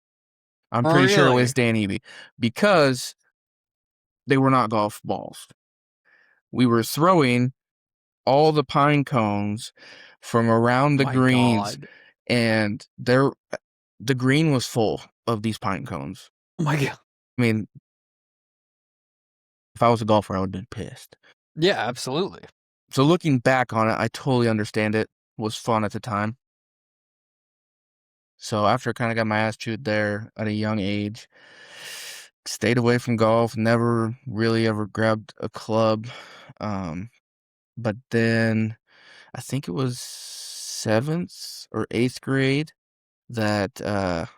I'm Oh, pretty sure it really? was Dan Eby because they were not golf balls. We were throwing all the pine cones from around the My greens, God. and the green was full of these pine cones. Oh my God. I mean, if I was a golfer, I would have been pissed. Yeah, absolutely. So looking back on it, I totally understand it. It was fun at the time. So after I kind of got my ass chewed there at a young age, stayed away from golf, never really ever grabbed a club. But then I think it was 7th or 8th grade that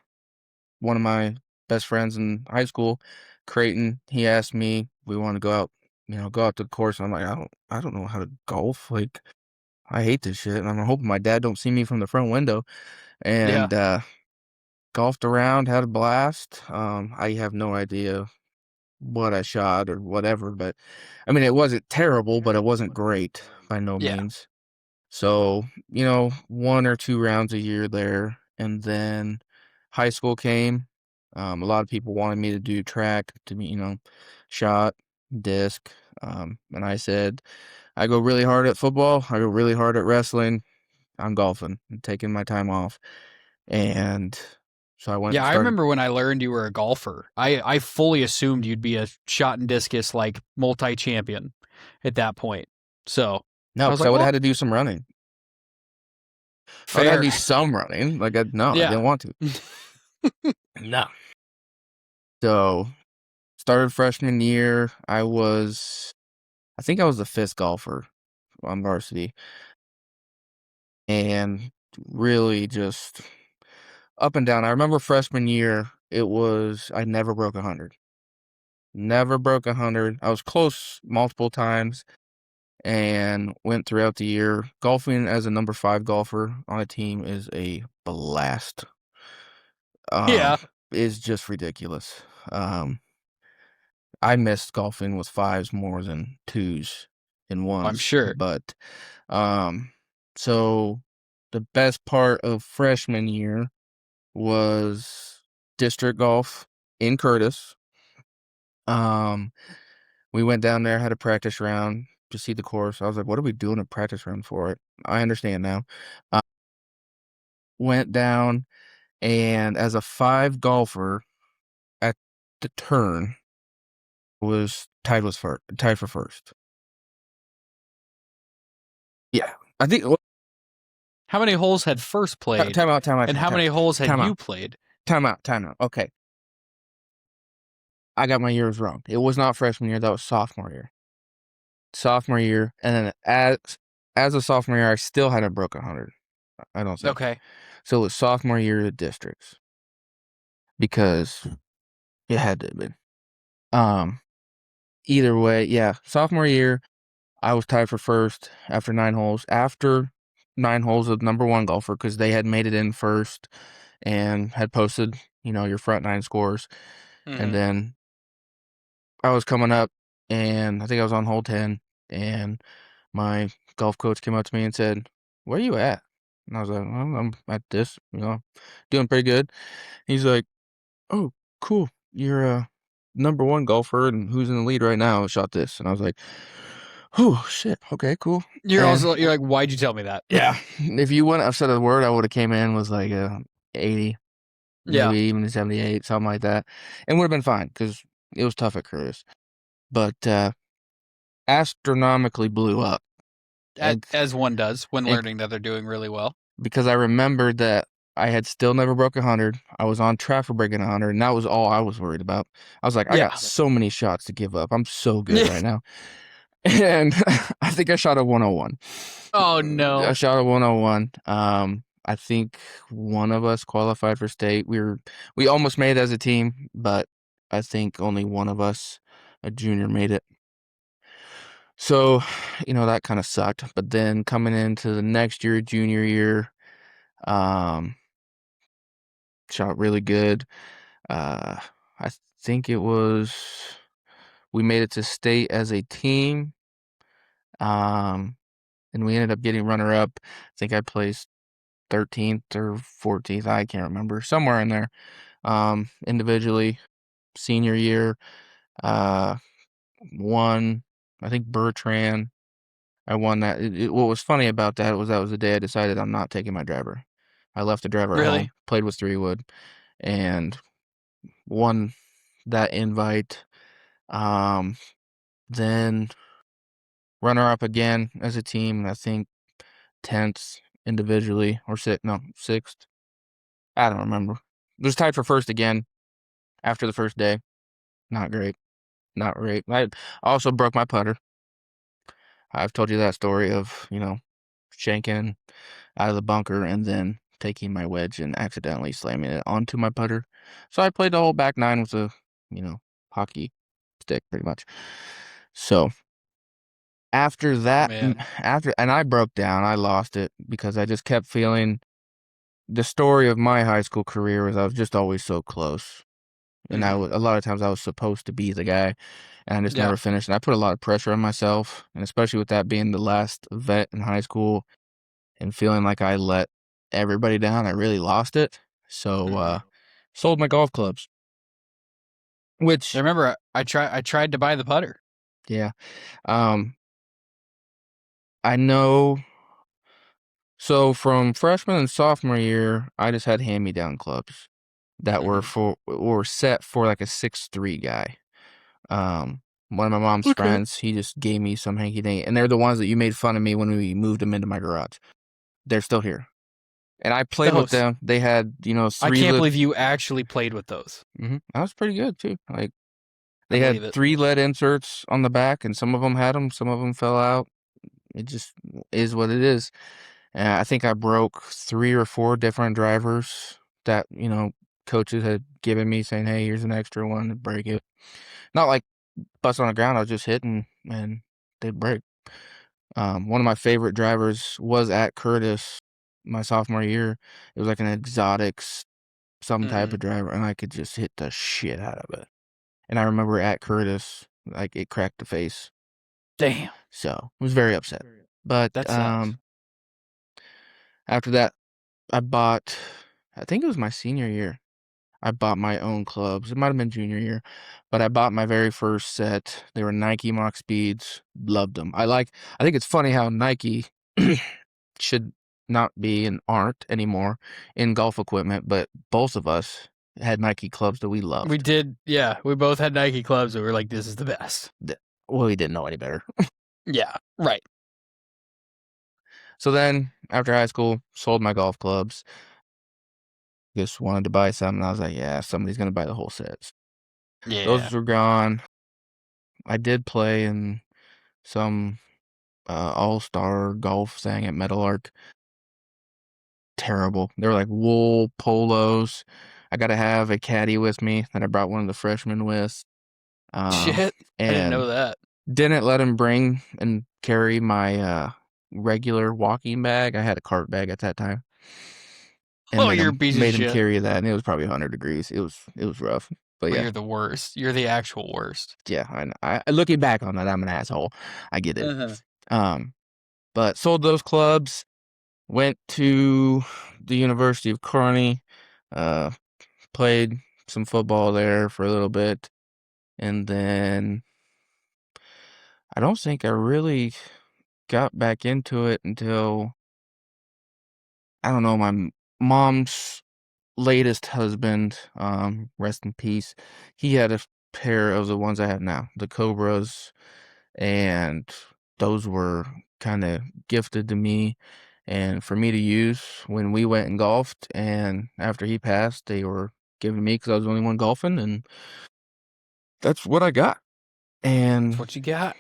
one of my best friends in high school, Creighton, he asked me, we want to go out, go out to the course. And I'm like, I don't know how to golf. Like, I hate this shit. And I'm hoping my dad don't see me from the front window. And golfed around, had a blast. I have no idea what I shot or whatever, but I mean, it wasn't terrible, but it wasn't great by no Yeah. means. So, 1 or 2 rounds a year there. And then high school came. A lot of people wanted me to do track, to be, shot, disc. And I said, I go really hard at football. I go really hard at wrestling. I'm golfing and taking my time off. And so I went Yeah, and I started. remember when I learned you were a golfer. I fully assumed you'd be a shot and discus like multi-champion at that point. So No, I was because I like, would have well, had to do some running. I would have had fair. to do some running. Like, I Yeah. didn't want to. No. So started freshman year. I think I was the 5th golfer on varsity. And really just up and down. I remember freshman year, I never broke 100. Never broke 100. I was close multiple times and went throughout the year. Golfing as a number 5 golfer on a team is a blast. Yeah. Is just ridiculous. I missed golfing with 5s more than 2s in I'm ones. sure. But so the best part of freshman year was district golf in Curtis. We went down there, had a practice round to see the course. I was like, what are we doing a practice round for? It. I understand now. Went down, and as a 5 golfer at the turn, was tied for first. Yeah, I think. How many holes had first played? Time out. And how many holes had you played? Time out. Okay, I got my years wrong. It was not freshman year. That was sophomore year. Sophomore year, and then as a sophomore year, I still hadn't broke 100. I don't think. Okay. So it was sophomore year of districts because it had to have been. Either way, yeah. Sophomore year, I was tied for first after 9 holes. After 9 holes of number 1 golfer, because they had made it in first and had posted, your front 9 scores. Mm-hmm. And then I was coming up, and I think I was on hole 10, and my golf coach came up to me and said, "Where are you at?" And I was like, well, "I'm at this, doing pretty good." He's like, "Oh, cool. You're a number 1 golfer, and who's in the lead right now shot this." And I was like, "Oh, shit. Okay, cool." You're like, why'd you tell me that? Yeah. If you wouldn't have said a word, I would have came in was like, 80, Yeah. maybe even 78, something like that. And would have been fine because it was tough at Curtis. But astronomically blew up. And, As one does when and learning that they're doing really well. because I remembered that I had still never broke 100. I was on track for breaking 100, and that was all I was worried about. I was like, I got Yeah. so many shots to give up. I'm so good right now. And I think I shot a 101. Oh no. I shot a 101. I think one of us qualified for state. We almost made it as a team, but I think only one of us, a junior, made it. So, that kind of sucked. But then coming into the next year, junior year, shot really good. I think we made it to state as a team. And we ended up getting runner up. I think I placed 13th or 14th. I can't remember. Somewhere in there. Individually, senior year, won, I think Bertrand. I won that. What was funny about that was the day I decided I'm not taking my driver. I left the driver at Really? home, played with 3-wood, and won that invite. Then runner up again as a team, and I think 10th individually, or sixth. I don't remember. It was tied for first again after the first day. Not great. Not great. I also broke my putter. I've told you that story of, shanking out of the bunker and then taking my wedge and accidentally slamming it onto my putter. So I played the whole back nine with a, hockey stick pretty much. So after that, Man. and I broke down, I lost it because I just kept feeling the story of my high school career was I was just always so close. And a lot of times I was supposed to be the guy, and I just Yeah. never finished. And I put a lot of pressure on myself, and especially with that being the last vet in high school and feeling like I let everybody down, I really lost it. So, sold my golf clubs, I which, remember I tried to buy the putter. yeah, I know. So from freshman and sophomore year, I just had hand-me-down clubs that were set for like a 6'3" guy. One of my mom's Okay. friends, he just gave me some hanky-danky, and they're the ones that you made fun of me when we moved them into my garage. They're still here. And I played with Those. them. They had, I 3 can't lead. believe you actually played with those. That was pretty good too. Like, I they had believe it. 3 lead inserts on the back, and some of them had them, some of them fell out. It just is what it is. And I think I broke 3 or 4 different drivers that, coaches had given me saying, "Hey, here's an extra one to break it." Not like bust on the ground, I was just hitting and they'd break. One of my favorite drivers was at Curtis my sophomore year. It was like an exotics, some type of driver, and I could just hit the shit out of it. And I remember at Curtis, like, it cracked the face. Damn. So I was very upset. But That sucks. after that, I think it was my senior year. I bought my own clubs. It might have been junior year, but I bought my very first set. They were Nike Mach Speeds. Loved them. I think it's funny how Nike should not be and aren't anymore in golf equipment, but both of us had Nike clubs that we loved. We did, yeah. We both had Nike clubs and we were like, this is the best. Well, we didn't know any better. Yeah, right. So then, after high school, sold my golf clubs. Just wanted to buy something. I was like, yeah, somebody's going to buy the whole sets. Yeah. Those were gone. I did play in some all-star golf thing at Meadowlark. Terrible. They were like wool polos. I got to have a caddy with me that I brought one of the freshmen with. Shit. I didn't know And that. didn't let him bring and carry my regular walking bag. I had a cart bag at that time. And Oh, you're a piece of made him shit. carry that, and it was probably 100 degrees. It was rough. But Well, yeah. you're the worst. You're the actual worst. Yeah, I looking back on that, I'm an asshole. I get it. But sold those clubs, went to the University of Kearney, played some football there for a little bit, and then I don't think I really got back into it until, I don't know, my mom's latest husband, rest in peace, he had a pair of the ones I have now, the Cobras, and those were kind of gifted to me and for me to use when we went and golfed. And after he passed, they were given to me because I was the only one golfing, and that's what I got. And That's what you got.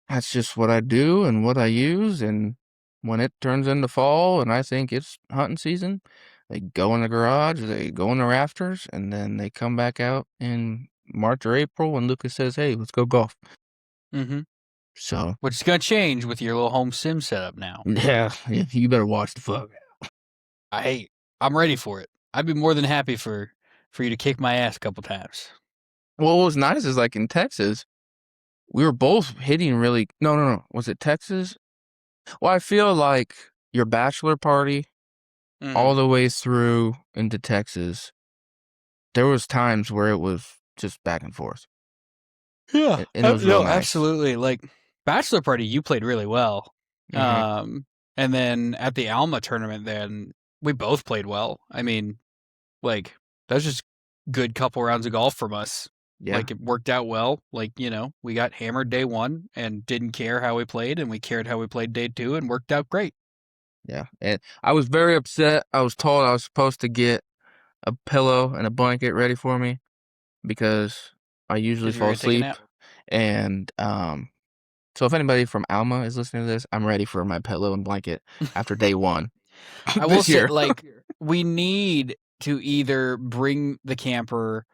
that's just what I do and what I use. And when it turns into fall and I think it's hunting season, they go in the garage, they go in the rafters, and then they come back out in March or April when Lucas says, "Hey, let's go golf." Mm-hmm. So, Which is gonna change with your little home sim setup now. yeah, you better watch the fuck. I'm ready for it. I'd be more than happy for you to kick my ass a couple times. Well, what was nice is like in Texas, we were both hitting really. No. Was it Texas? Well, I feel like your bachelor party all the way through into Texas, there was times where it was just back and forth. Yeah, And it was real nice. absolutely. Like bachelor party, you played really well. Mhm. And then at the Alma tournament, then we both played well. I mean, like that was just good couple rounds of golf from us. Yeah. Like it worked out well. Like, you know, we got hammered day one and didn't care how we played, and we cared how we played day two and worked out great. Yeah. And I was very upset. I was told I was supposed to get a pillow and a blanket ready for me because I usually 'Cause you were fall gonna take a asleep. nap. And so if anybody from Alma is listening to this, I'm ready for my pillow and blanket after day one. I will say, like, we need to either bring the camper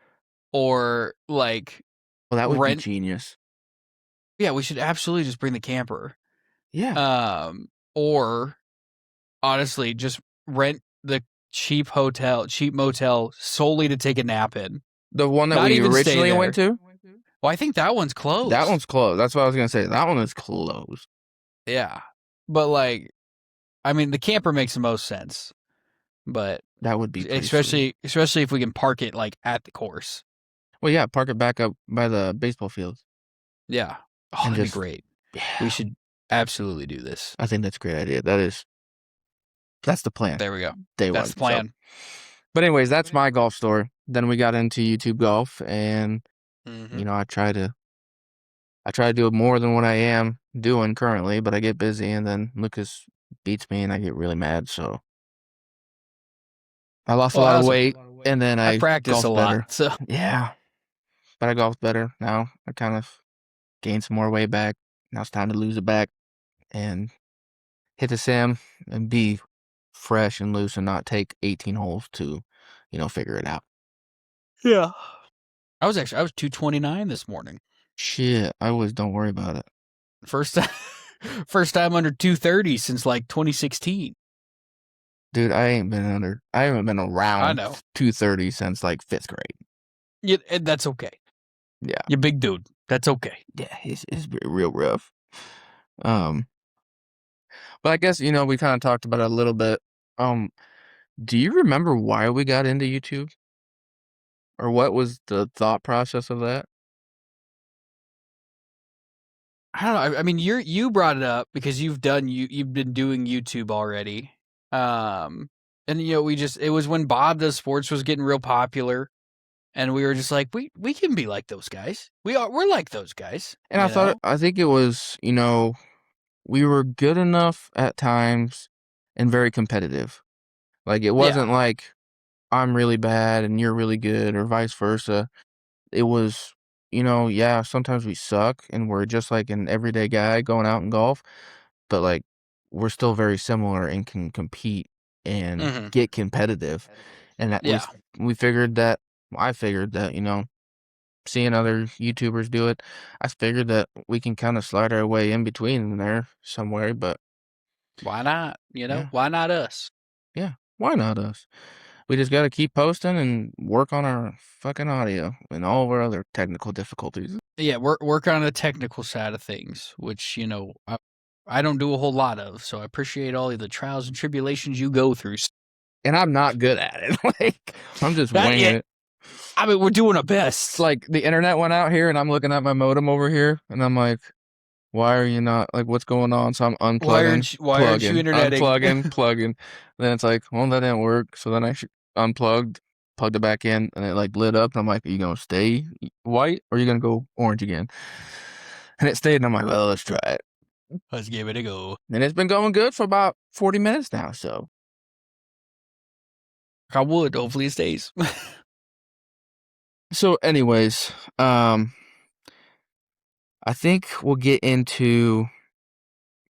or like Well, that would be rent. genius. Yeah, we should absolutely just bring the camper. Yeah. Or honestly, just rent the cheap motel solely to take a nap in. The one that Not we even stay originally there. went to? Well, I think that one's closed. That one's closed. That's what I was going to say. That one is closed. Yeah. But like, I mean, the camper makes the most sense. But That would be pretty sweet. especially if we can park it like at the course. Well, yeah, park it back up by the baseball fields. Yeah. Oh, And that'd just- be great. Yeah. We should absolutely do this. I think that's a great idea. That's the plan. There we go. Day That's one. the plan. So. But anyways, that's my golf story. Then we got into YouTube golf, and you know, I try to do more than what I am doing currently, but I get busy, and then Lucas beats me, and I get really mad. So I lost a lot of weight, and then I practice a lot. better. So Yeah, but I golf better now. I kind of gained some more weight back. Now it's time to lose it back and hit the sim and be fresh and loose and not take 18 holes to, you know, figure it out. yeah. I was 229 this morning. Shit, I always don't worry about it. First time under 230 since like 2016. Dude, I haven't been around I know. 230 since like 5th grade. Yeah, and that's okay. Yeah. You big dude. That's okay. Yeah, it's real rough. But I guess, you know, we kind of talked about it a little bit. Do you remember why we got into YouTube? Or what was the thought process of that? I don't know. I mean, you brought it up because you've been doing YouTube already. And you know, it was when Bob Does Sports was getting real popular, and we were just like, we can be like those guys. We're like those guys. And I think it was, you know, we were good enough at times and very competitive. Like it wasn't like I'm really bad and you're really good or vice versa. It was, you know, yeah, sometimes we suck and we're just like an everyday guy going out and golf, but like we're still very similar and can compete and get competitive. And that we figured that I figured that, you know, seeing other YouTubers do it, I figured that we can kind of slide our way in between there somewhere, but why not? You know, why not us? Yeah, why not us? We just got to keep posting and work on our fucking audio and all of our other technical difficulties. Yeah, work on the technical side of things, which, you know, I don't do a whole lot of, so I appreciate all of the trials and tribulations you go through. And I'm not good at it. Like, I'm just winging it. I mean, we're doing our best. It's like the internet went out here and I'm looking at my modem over here and I'm like, why are you not, like, what's going on? So I'm unplugging, why aren't you interneting? plugging. Then it's like, well, that didn't work. So then I unplugged, plugged it back in, and it like lit up. And I'm like, are you gonna stay white or are you gonna go orange again? And it stayed, and I'm like, well, let's try it. Let's give it a go. And it's been going good for about 40 minutes now. So I would. Hopefully it stays. So anyways, I think we'll get into,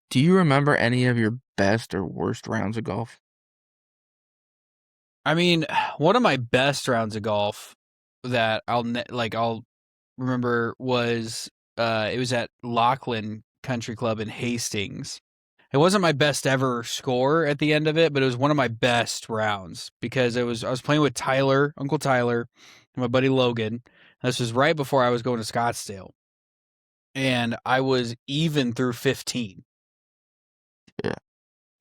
do you remember any of your best or worst rounds of golf? I mean, one of my best rounds of golf that I'll remember was it was at Lachlan Country Club in Hastings. It wasn't my best ever score at the end of it, but it was one of my best rounds because I was playing with Tyler, Uncle Tyler, and my buddy Logan. This was right before I was going to Scottsdale. And I was even through 15. Yeah.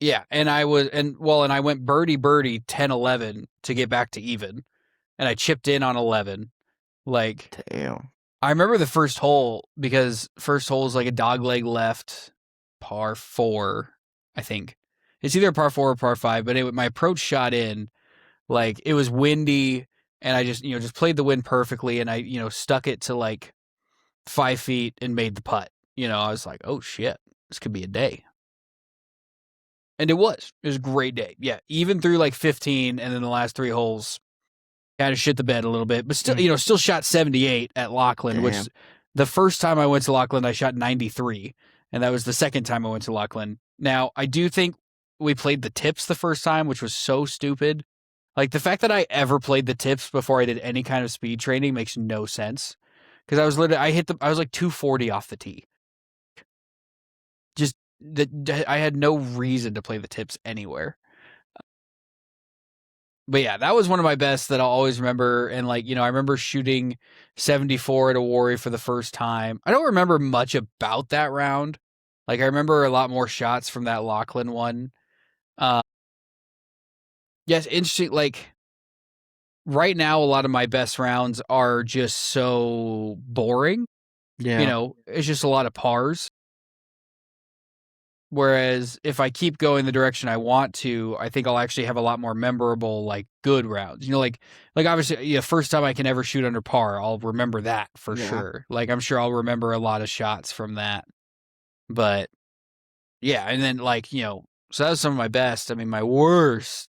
Yeah, and I went birdie 10-11 to get back to even. And I chipped in on 11. Like, Damn. I remember the first hole because first hole is like a dogleg left, par 4, I think. It's either a par 4 or par 5, but my approach shot in, like it was windy, and I just played the wind perfectly, and I stuck it to like 5 feet and made the putt. I was like, oh shit, this could be a day. And it was a great day. Yeah, even through like 15, and then the last 3 holes, kind of shit the bed a little bit, but still, still shot 78 at Lachlan, which the first time I went to Lachlan, I shot 93. And that was the second time I went to Lachlan. Now, I do think we played the tips the first time, which was so stupid. Like, the fact that I ever played the tips before I did any kind of speed training makes no sense. Because I was like 240 off the tee. Just, I had no reason to play the tips anywhere. But yeah, that was one of my best that I'll always remember. And like, I remember shooting 74 at Awori for the first time. I don't remember much about that round. Like, I remember a lot more shots from that Lachlan one. Yes, interesting. Like, right now, a lot of my best rounds are just so boring. Yeah. It's just a lot of pars. Whereas if I keep going the direction I want to, I think I'll actually have a lot more memorable, like good rounds. Like obviously, first time I can ever shoot under par, I'll remember that for sure. Like I'm sure I'll remember a lot of shots from that. But yeah, and then so that was some of my best. I mean, my worst,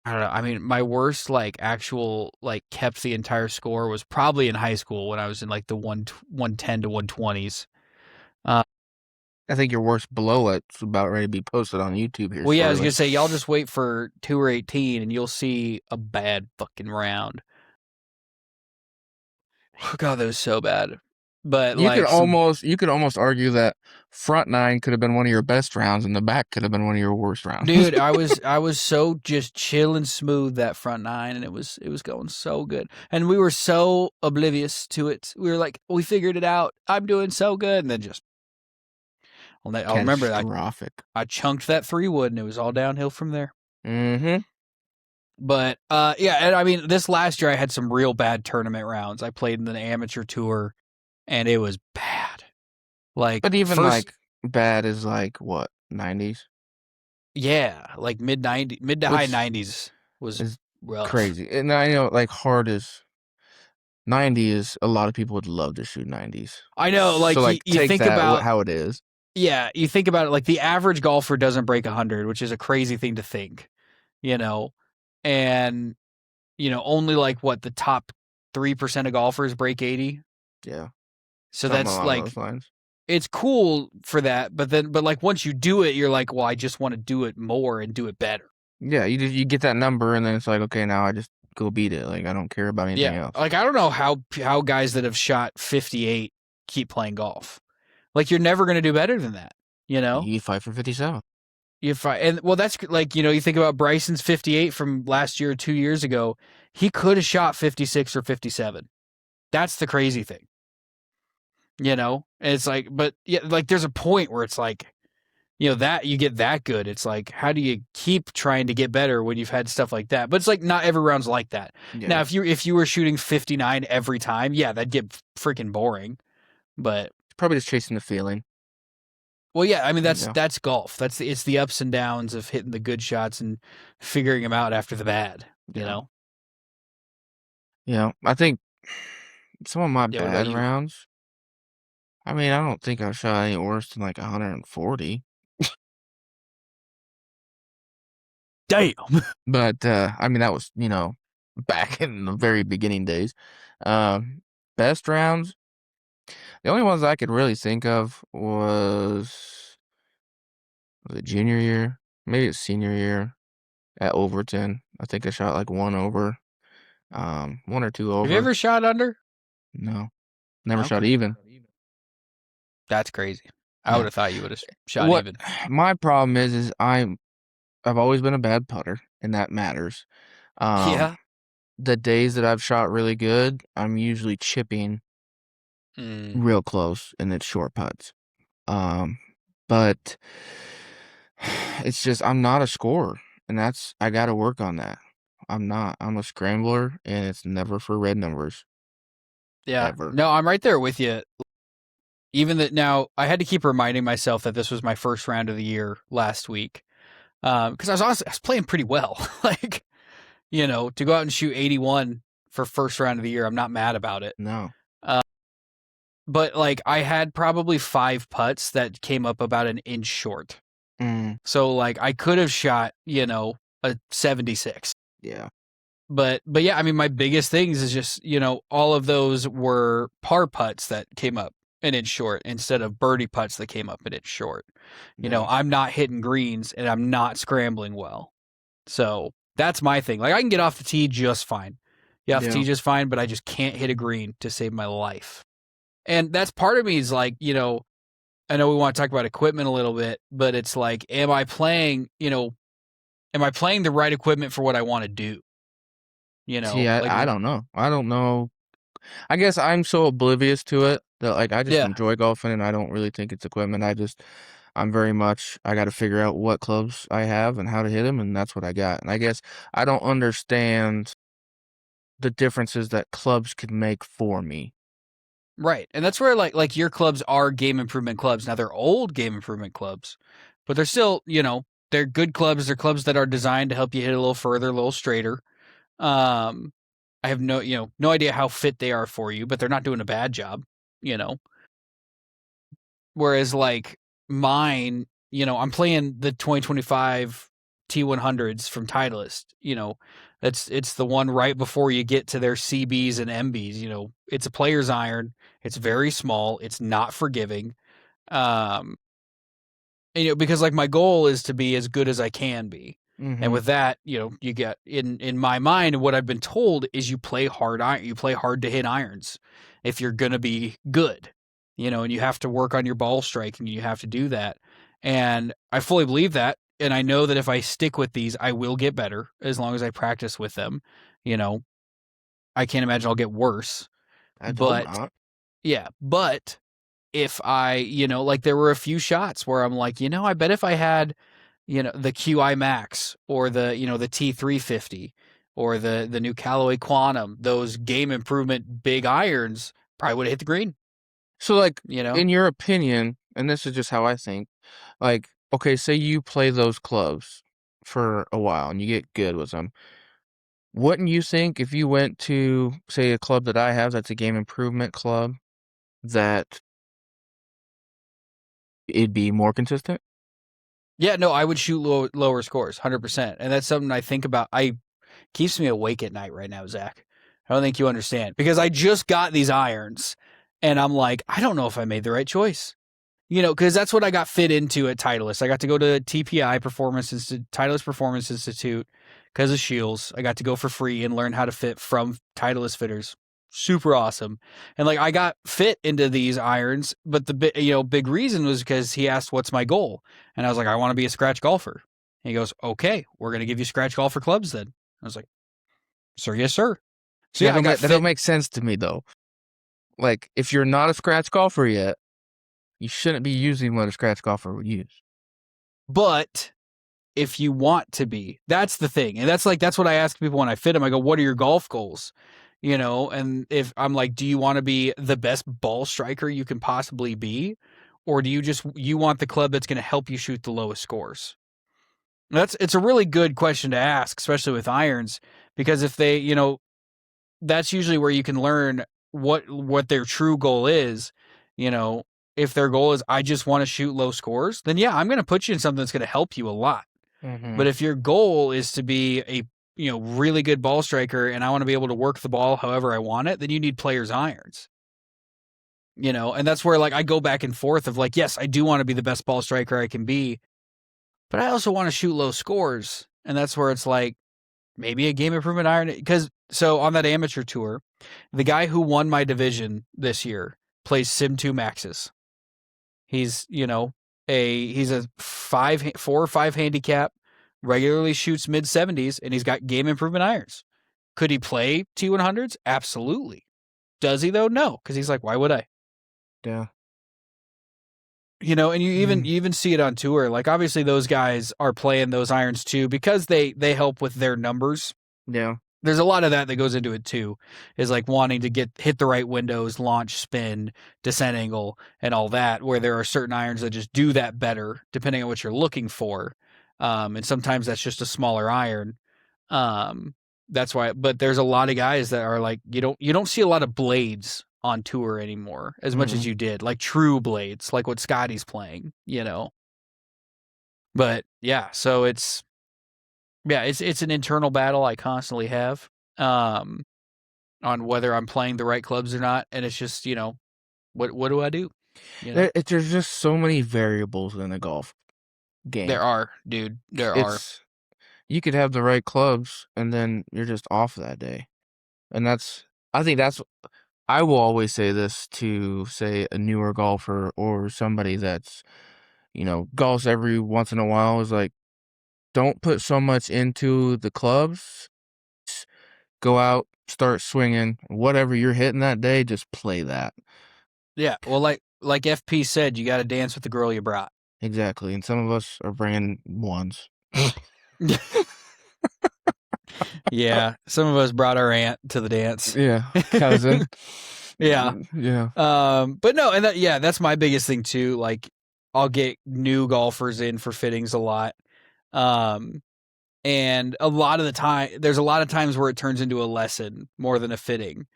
I don't know. I mean, my worst actual kept the entire score was probably in high school when I was in like the 110 to 120s. I think your worst below it's about ready to be posted on YouTube here. Well, yeah, I was going to say, y'all just wait for Tour 18 and you'll see a bad fucking round. Oh, God, that was so bad. But you could almost argue that front 9 could have been one of your best rounds and the back could have been one of your worst rounds. Dude, I was so just chill and smooth that front 9, and it was going so good. And we were so oblivious to it. We were like, we figured it out. I'm doing so good. And then just I'll remember that I chunked that 3-wood and it was all downhill from there. Mm-hmm. But yeah, and I mean, this last year I had some real bad tournament rounds. I played in the amateur tour, and it was bad. But even bad is like what, 90s? Yeah, like mid to high 90s was rough. Crazy. And I know hard is 90 is a lot of people would love to shoot 90s. I know, so, you think about how it is. Yeah, you think about it, like the average golfer doesn't break 100, which is a crazy thing to think, and only the top 3% of golfers break 80. Yeah. So that's it's cool for that, but once you do it, you're like, well, I just want to do it more and do it better. Yeah, you get that number, and then it's like, okay, now I just go beat it. Like I don't care about anything else. Like I don't know how guys that have shot 58 keep playing golf. Like you're never going to do better than that, You fight for 57. And that's you think about Bryson's 58 from last year or 2 years ago. He could have shot 56 or 57. That's the crazy thing. And it's like, but yeah, there's a point where it's like, that you get that good. It's like, how do you keep trying to get better when you've had stuff like that? But it's like, not every round's like that. Yeah. Now, if you were shooting 59 every time, yeah, that'd get freaking boring. But probably just chasing the feeling. Well, yeah, I mean Yeah. that's golf. It's the ups and downs of hitting the good shots and figuring them out after the bad. You Yeah. know. Yeah. I think some of my Yeah. What about bad you? rounds, I mean, I don't think I've shot any worse than like 140. Damn. But I mean that was, back in the very beginning days. Um Best rounds, the only ones I could really think of was it junior year? Maybe it's senior year at Overton. I think I shot like one over. One or two Have you over. ever shot under? No. Never shot Okay, even. that's crazy. I would Yeah. have thought you would have shot What even. my problem is I've always been a bad putter, and that matters. Um, Yeah. the days that I've shot really good, I'm usually chipping Mm. real close and it's short putts. Um, but it's just I'm not a scorer, and I got to work on that. I'm not. I'm a scrambler, and it's never for red numbers Yeah. ever. No, I'm right there with you. Even that now, I had to keep reminding myself that this was my first round of the year last week. Because I was playing pretty well. Like, to go out and shoot 81 for first round of the year, I'm not mad about it. No. But like, I had probably 5 putts that came up about an inch short. Mm, So like, I could have shot, a 76. yeah. But yeah, I mean, my biggest things is just, all of those were par putts that came up an inch short instead of birdie putts that came up an inch short. Yeah. I'm not hitting greens and I'm not scrambling well. So that's my thing. Like, I can get off the tee just fine. Get off the Yeah. tee just fine, but I just can't hit a green to save my life. And that's part of me is like, I know we want to talk about equipment a little bit, but it's like, am I playing the right equipment for what I want to do? See, Like, I don't know. I don't know. I guess I'm so oblivious to it that like I just yeah, enjoy golfing and I don't really think it's equipment. I'm very much I got to figure out what clubs I have and how to hit them, and that's what I got. And I guess I don't understand the differences that clubs could make for me. right. And that's where like your clubs are game improvement clubs. Now they're old game improvement clubs, but they're still, they're good clubs. They're clubs that are designed to help you hit a little further, a little straighter. Um, I have no idea how fit they are for you, but they're not doing a bad job, you know. Whereas like mine, I'm playing the 2025 T100s from Titleist. It's the one right before you get to their CBs and MBs. It's a player's iron. It's very small. It's not forgiving. Um, and, because like my goal is to be as good as I can be. And Mm-hmm. with that, you get in my mind, what I've been told is you play hard iron, you play hard to hit irons if you're gonna be good, and you have to work on your ball striking, you have to do that. And I fully believe that. And I know that if I stick with these, I will get better as long as I practice with them. You know, I can't imagine I'll get worse. I hope But not. yeah, but if I, like there were a few shots where I'm like, I bet if I had the QI Max or the T350 or the new Callaway Quantum, those game improvement big irons, probably would have hit the green, So like you know? in your opinion, and this is just how I think, like okay, say you play those clubs for a while and you get good with them. Wouldn't you think if you went to, say, a club that I have that's a game improvement club, that it'd be more consistent? Yeah, no, I would shoot lower scores, 100%. And that's something I think about. Keeps me awake at night right now, Zach. I don't think you understand because I just got these irons and I'm like, I don't know if I made the right choice. Because that's what I got fit into at Titleist. I got to go to TPI Titleist Performance Institute because of Shields. I got to go for free and learn how to fit from Titleist fitters. Super awesome. And like I got fit into these irons, but the big reason was because he asked what's my goal. And I was like, I want to be a scratch golfer. And he goes, okay, we're going to give you scratch golfer clubs then. I was like, sir, yes, sir. So See, yeah, I got that don't fit. make sense to me though. Like, if you're not a scratch golfer yet, you shouldn't be using what a scratch golfer would use. But if you want to be, that's the thing. And that's what I ask people when I fit them. I go, what are your golf goals? And if I'm like, do you want to be the best ball striker you can possibly be? or do you want the club that's going to help you shoot the lowest scores? It's a really good question to ask, especially with irons, because if they, that's usually where you can learn what their true goal is. You know, if their goal is I just want to shoot low scores, then yeah, I'm going to put you in something that's going to help you a lot. Mm-hmm. But if your goal is to be a really good ball striker and I want to be able to work the ball however I want it, then you need players irons. And that's where like I go back and forth of like, yes, I do want to be the best ball striker I can be, but I also want to shoot low scores. And that's where it's like maybe a game improvement iron. Because so on that amateur tour, the guy who won my division this year plays Sim 2 Maxes. He's, he's a 4 or 5 handicap, regularly shoots mid 70s, and he's got game improvement irons. Could he play T100s? Absolutely. Does he though? No, because he's like, why would I? Yeah. And you even see it on tour. Like obviously those guys are playing those irons too because they help with their numbers. Yeah. There's a lot of that goes into it too, is like wanting to hit the right windows, launch, spin, descent angle, and all that, where there are certain irons that just do that better depending on what you're looking for. And sometimes that's just a smaller iron. That's why, but there's a lot of guys that are like, you don't see a lot of blades on tour anymore as much as you did, like true blades, like what Scotty's playing, But yeah, so it's an internal battle I constantly have on whether I'm playing the right clubs or not, and it's just what do I do? There's just so many variables in a golf game. There are, dude. You could have the right clubs, and then you're just off that day, and I will always say this to say a newer golfer or somebody that's golfs every once in a while is like, don't put so much into the clubs. Go out, start swinging. Whatever you're hitting that day, just play that. Yeah, well, like FP said, you got to dance with the girl you brought. Exactly, and some of us are bringing ones. Yeah, some of us brought our aunt to the dance. Yeah, cousin. Yeah. Yeah. But no, and that's my biggest thing too. Like, I'll get new golfers in for fittings a lot. And a lot of the time, there's a lot of times where it turns into a lesson more than a fitting.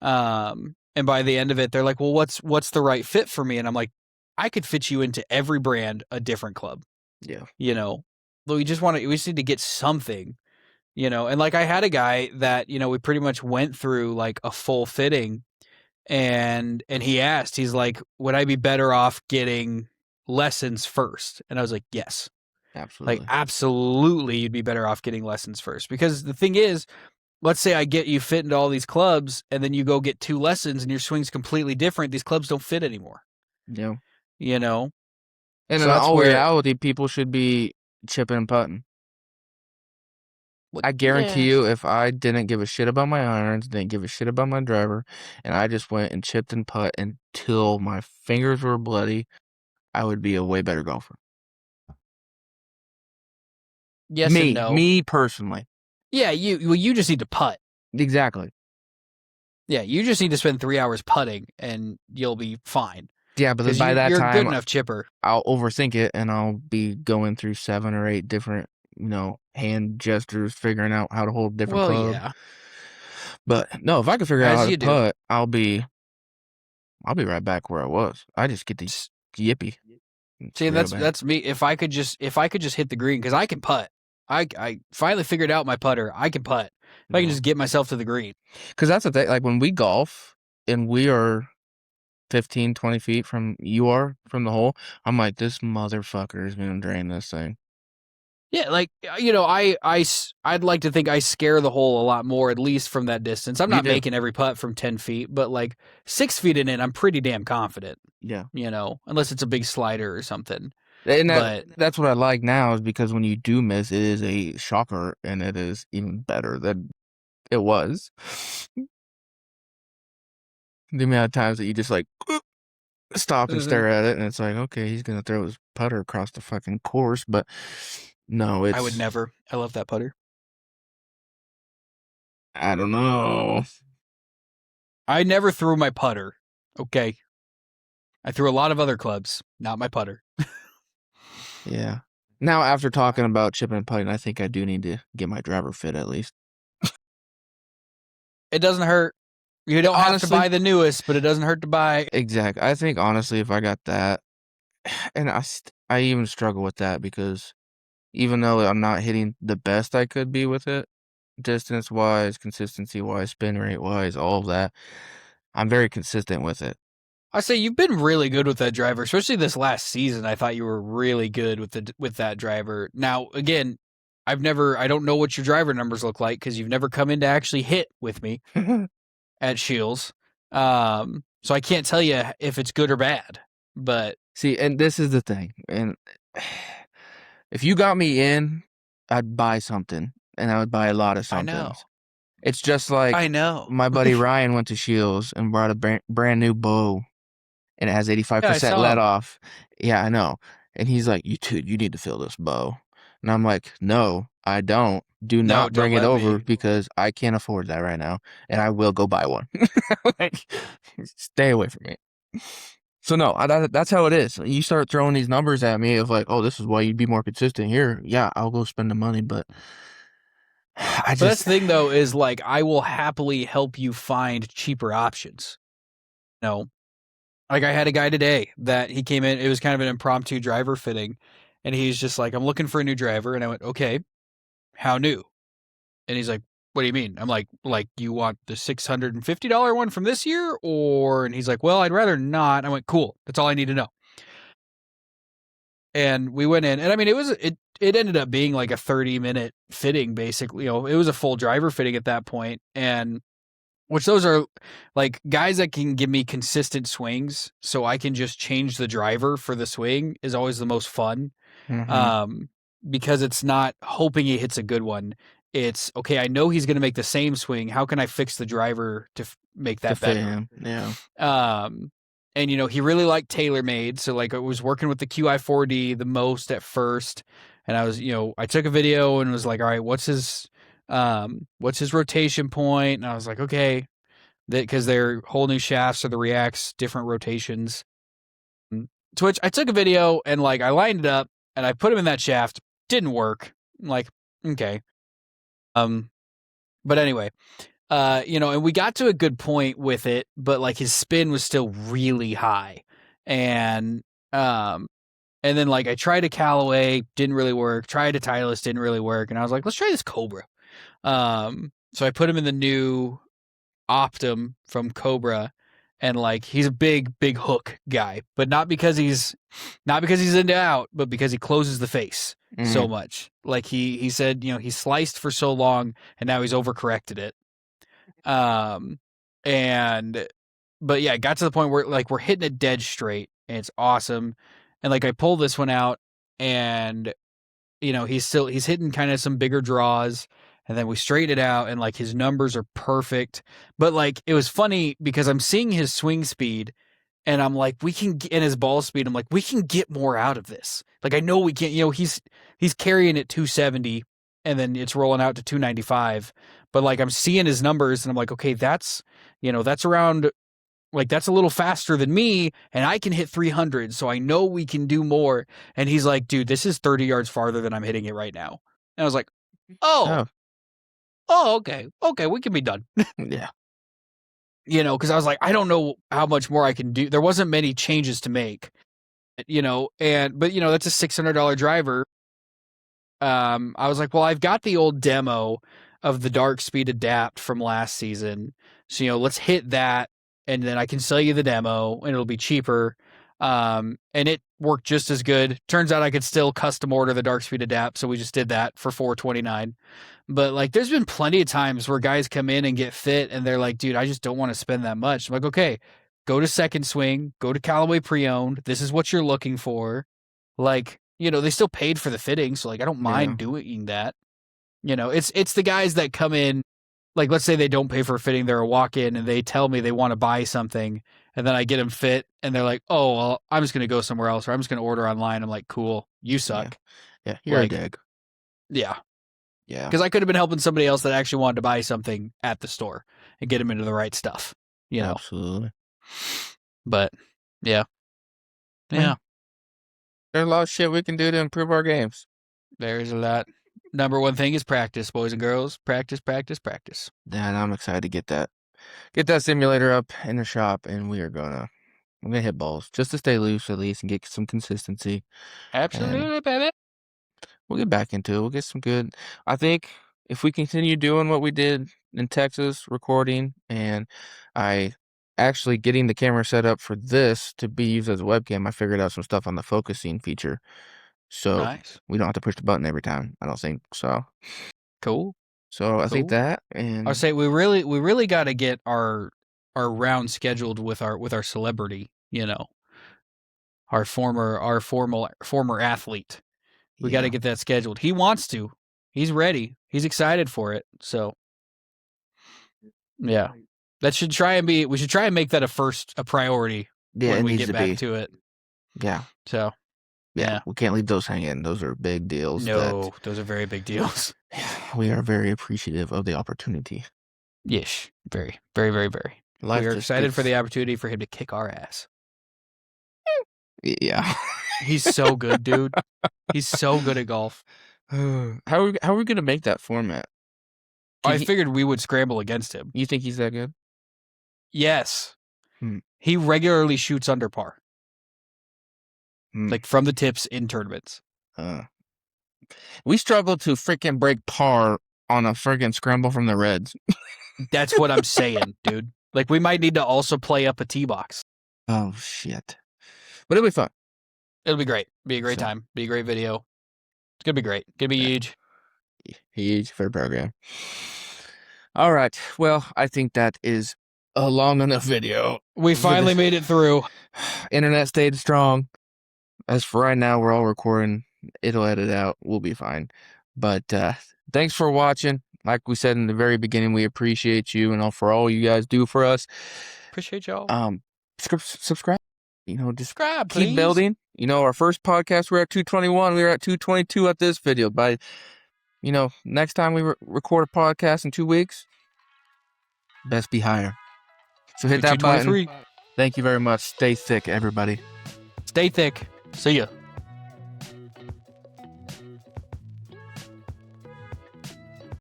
And by the end of it, they're like, well, what's the right fit for me? And I'm like, I could fit you into every brand, a different club. Yeah. We just need to get something, and like I had a guy that, we pretty much went through like a full fitting and he asked, he's like, would I be better off getting lessons first? And I was like, yes. Absolutely. Like, absolutely, you'd be better off getting lessons first. Because the thing is, let's say I get you fit into all these clubs, and then you go get 2 lessons, and your swing's completely different. These clubs don't fit anymore. Yeah. So And in all reality, people should be chipping and putting. I guarantee you, if I didn't give a shit about my irons, didn't give a shit about my driver, and I just went and chipped and putt until my fingers were bloody, I would be a way better golfer. Yes and no. Me personally. Yeah, you just need to putt. Exactly. Yeah, you just need to spend 3 hours putting, and you'll be fine. Yeah, but then by that you're time, good enough chipper. I'll overthink it, and I'll be going through 7 or 8 different, hand gestures, figuring out how to hold different clubs. Yeah. But no, if I could figure out how to putt, I'll be right back where I was. I just get these yippee. See, that's me. If I could just hit the green, because I can putt. I finally figured out my putter. I can putt. If I can just get myself to the green. Because that's the thing. Like when we golf and we are 15, 20 feet from from the hole, I'm like, this motherfucker is going to drain this thing. Yeah, like, I'd like to think I scare the hole a lot more, at least from that distance. I'm not making every putt from 10 feet, but like 6 feet in it, I'm pretty damn confident. Yeah. Unless it's a big slider or something. And that's what I like now, is because when you do miss, it is a shocker, and it is even better than it was. The amount of times that you just like stop and stare at it, and it's like, okay, he's gonna throw his putter across the fucking course, but no, I would never. I love that putter. I don't know. I never threw my putter. Okay. I threw a lot of other clubs, not my putter. Yeah. Now, after talking about chipping and putting, I think I do need to get my driver fit at least. It doesn't hurt. You don't have to Honestly- buy the newest, but it doesn't hurt to buy. Exactly. I think honestly, if I got that, and I even struggle with that because even though I'm not hitting the best I could be with it, distance wise, consistency wise, spin rate wise, all of that, I'm very consistent with it. I say you've been really good with that driver, especially this last season. I thought you were really good with that driver. Now, again, I don't know what your driver numbers look like because you've never come in to actually hit with me at Shields. So I can't tell you if it's good or bad. But see, and this is the thing, and if you got me in, I'd buy something, and I would buy a lot of something. I know. It's just like I know. my buddy Ryan went to Shields and brought a brand new bow, and it has 85% let off. Yeah, I know. And he's like, "Dude, you need to fill this bow." And I'm like, "No, I don't. Do not bring it over because I can't afford that right now, and I will go buy one." Like, stay away from me. So no, that's how it is. You start throwing these numbers at me of like, "Oh, this is why you'd be more consistent here." Yeah, I'll go spend the money, but But that's the thing though, is like I will happily help you find cheaper options. No. Like I had a guy today that he came in, it was kind of an impromptu driver fitting, and he's just like, I'm looking for a new driver. And I went, okay, how new? And he's like, what do you mean? I'm like you want the $650 one from this year? And he's like, well, I'd rather not. I went, cool. That's all I need to know. And we went in, and I mean, it ended up being like a 30-minute fitting, basically. You know, it was a full driver fitting at that point, and which those are like guys that can give me consistent swings, so I can just change the driver for the swing is always the most fun. Mm-hmm. Because it's not hoping he hits a good one. It's okay. I know he's going to make the same swing. How can I fix the driver to make that better? Him. Yeah. And he really liked TaylorMade, so like I was working with the QI4D the most at first, and I was, I took a video and was like, all right, what's his rotation point? And I was like, okay, because they're whole new shafts, so the reacts different rotations. To which I took a video and like I lined it up and I put him in that shaft. Didn't work. I'm like, okay. But anyway, and we got to a good point with it, but like his spin was still really high. And then like I tried a Callaway, didn't really work. Tried a Titleist, didn't really work. And I was like, let's try this Cobra. So I put him in the new Optum from Cobra, and like he's a big hook guy, but not because he's into out, but because he closes the face so much. Like he said, he sliced for so long and now he's overcorrected it. But yeah, it got to the point where like we're hitting it dead straight and it's awesome. And like I pull this one out and he's hitting kind of some bigger draws. And then we straighten it out and like his numbers are perfect. But like it was funny because I'm seeing his swing speed and I'm like, we can get in his ball speed. I'm like, we can get more out of this. Like I know we can't, he's carrying it 270 and then it's rolling out to 295. But like I'm seeing his numbers and I'm like, okay, that's around, like that's a little faster than me and I can hit 300. So I know we can do more. And he's like, dude, this is 30 yards farther than I'm hitting it right now. And I was like, oh, okay, we can be done. Yeah. Because I was like, I don't know how much more I can do. There wasn't many changes to make, but that's a $600 driver. I was like, well, I've got the old demo of the Dark Speed Adapt from last season. So, let's hit that and then I can sell you the demo and it'll be cheaper. And it worked just as good. Turns out I could still custom order the Dark Speed Adapt. So we just did that for $429. But like, there's been plenty of times where guys come in and get fit and they're like, dude, I just don't want to spend that much. I'm like, okay, go to Second Swing, go to Callaway Pre-Owned. This is what you're looking for. Like, they still paid for the fitting. So like, I don't mind doing that. It's the guys that come in, like, let's say they don't pay for a fitting. They're a walk-in and they tell me they want to buy something. And then I get them fit and they're like, oh, well, I'm just going to go somewhere else or I'm just going to order online. I'm like, cool, you suck. Yeah, you're a dig. Yeah. Yeah. Because I could have been helping somebody else that actually wanted to buy something at the store and get them into the right stuff, Absolutely. But, yeah. Yeah. There's a lot of shit we can do to improve our games. There's a lot. Number one thing is practice, boys and girls. Practice, practice, practice. And I'm excited to get that simulator up in the shop, and we're gonna hit balls just to stay loose at least and get some consistency. Absolutely, baby. We'll get back into it. We'll get some good. I think if we continue doing what we did in Texas, recording, and I actually getting the camera set up for this to be used as a webcam, I figured out some stuff on the focusing feature. So Nice. we don't have to push the button every time. I don't think so. Cool. So I think Cool. that, and I say we really got to get our round scheduled with our celebrity. You know, our former athlete. We got to get that scheduled. He wants to. He's ready. He's excited for it. So, yeah, we should try and make that a priority Yeah, when it we needs get to back be. to it. Yeah. So, yeah. We can't leave those hanging. Those are big deals. No, those are very big deals. We are very appreciative of the opportunity. Yes, very, very, very, very. Life We are just excited for gets- the opportunity for him to kick our ass. Yeah. He's so good, dude. He's so good at golf. How are we gonna make that format? I figured we would scramble against him. You think he's that good? Yes. Hmm. He regularly shoots under par. Hmm. Like from the tips in tournaments. We struggle to freaking break par on a freaking scramble from the Reds. That's what I'm saying, dude. Like we might need to also play up a tee box. Oh shit! But it'll be fun. It'll be great. Be a great time. Be a great video. It's gonna be great. Gonna be huge. Huge for the program. All right. Well, I think that is a long enough video. We finally made it through. Internet stayed strong. As for right now, we're all recording. It'll edit out. We'll be fine. But thanks for watching. Like we said in the very beginning, we appreciate you and for all you guys do for us. Appreciate y'all. Subscribe. Just Subscribe, keep please. building. Our first podcast, we're at 221. We were at 222 at this video. By, next time we record a podcast in 2 weeks, best be higher. So hit that button. Thank you very much. Stay thick, everybody. Stay thick. See ya.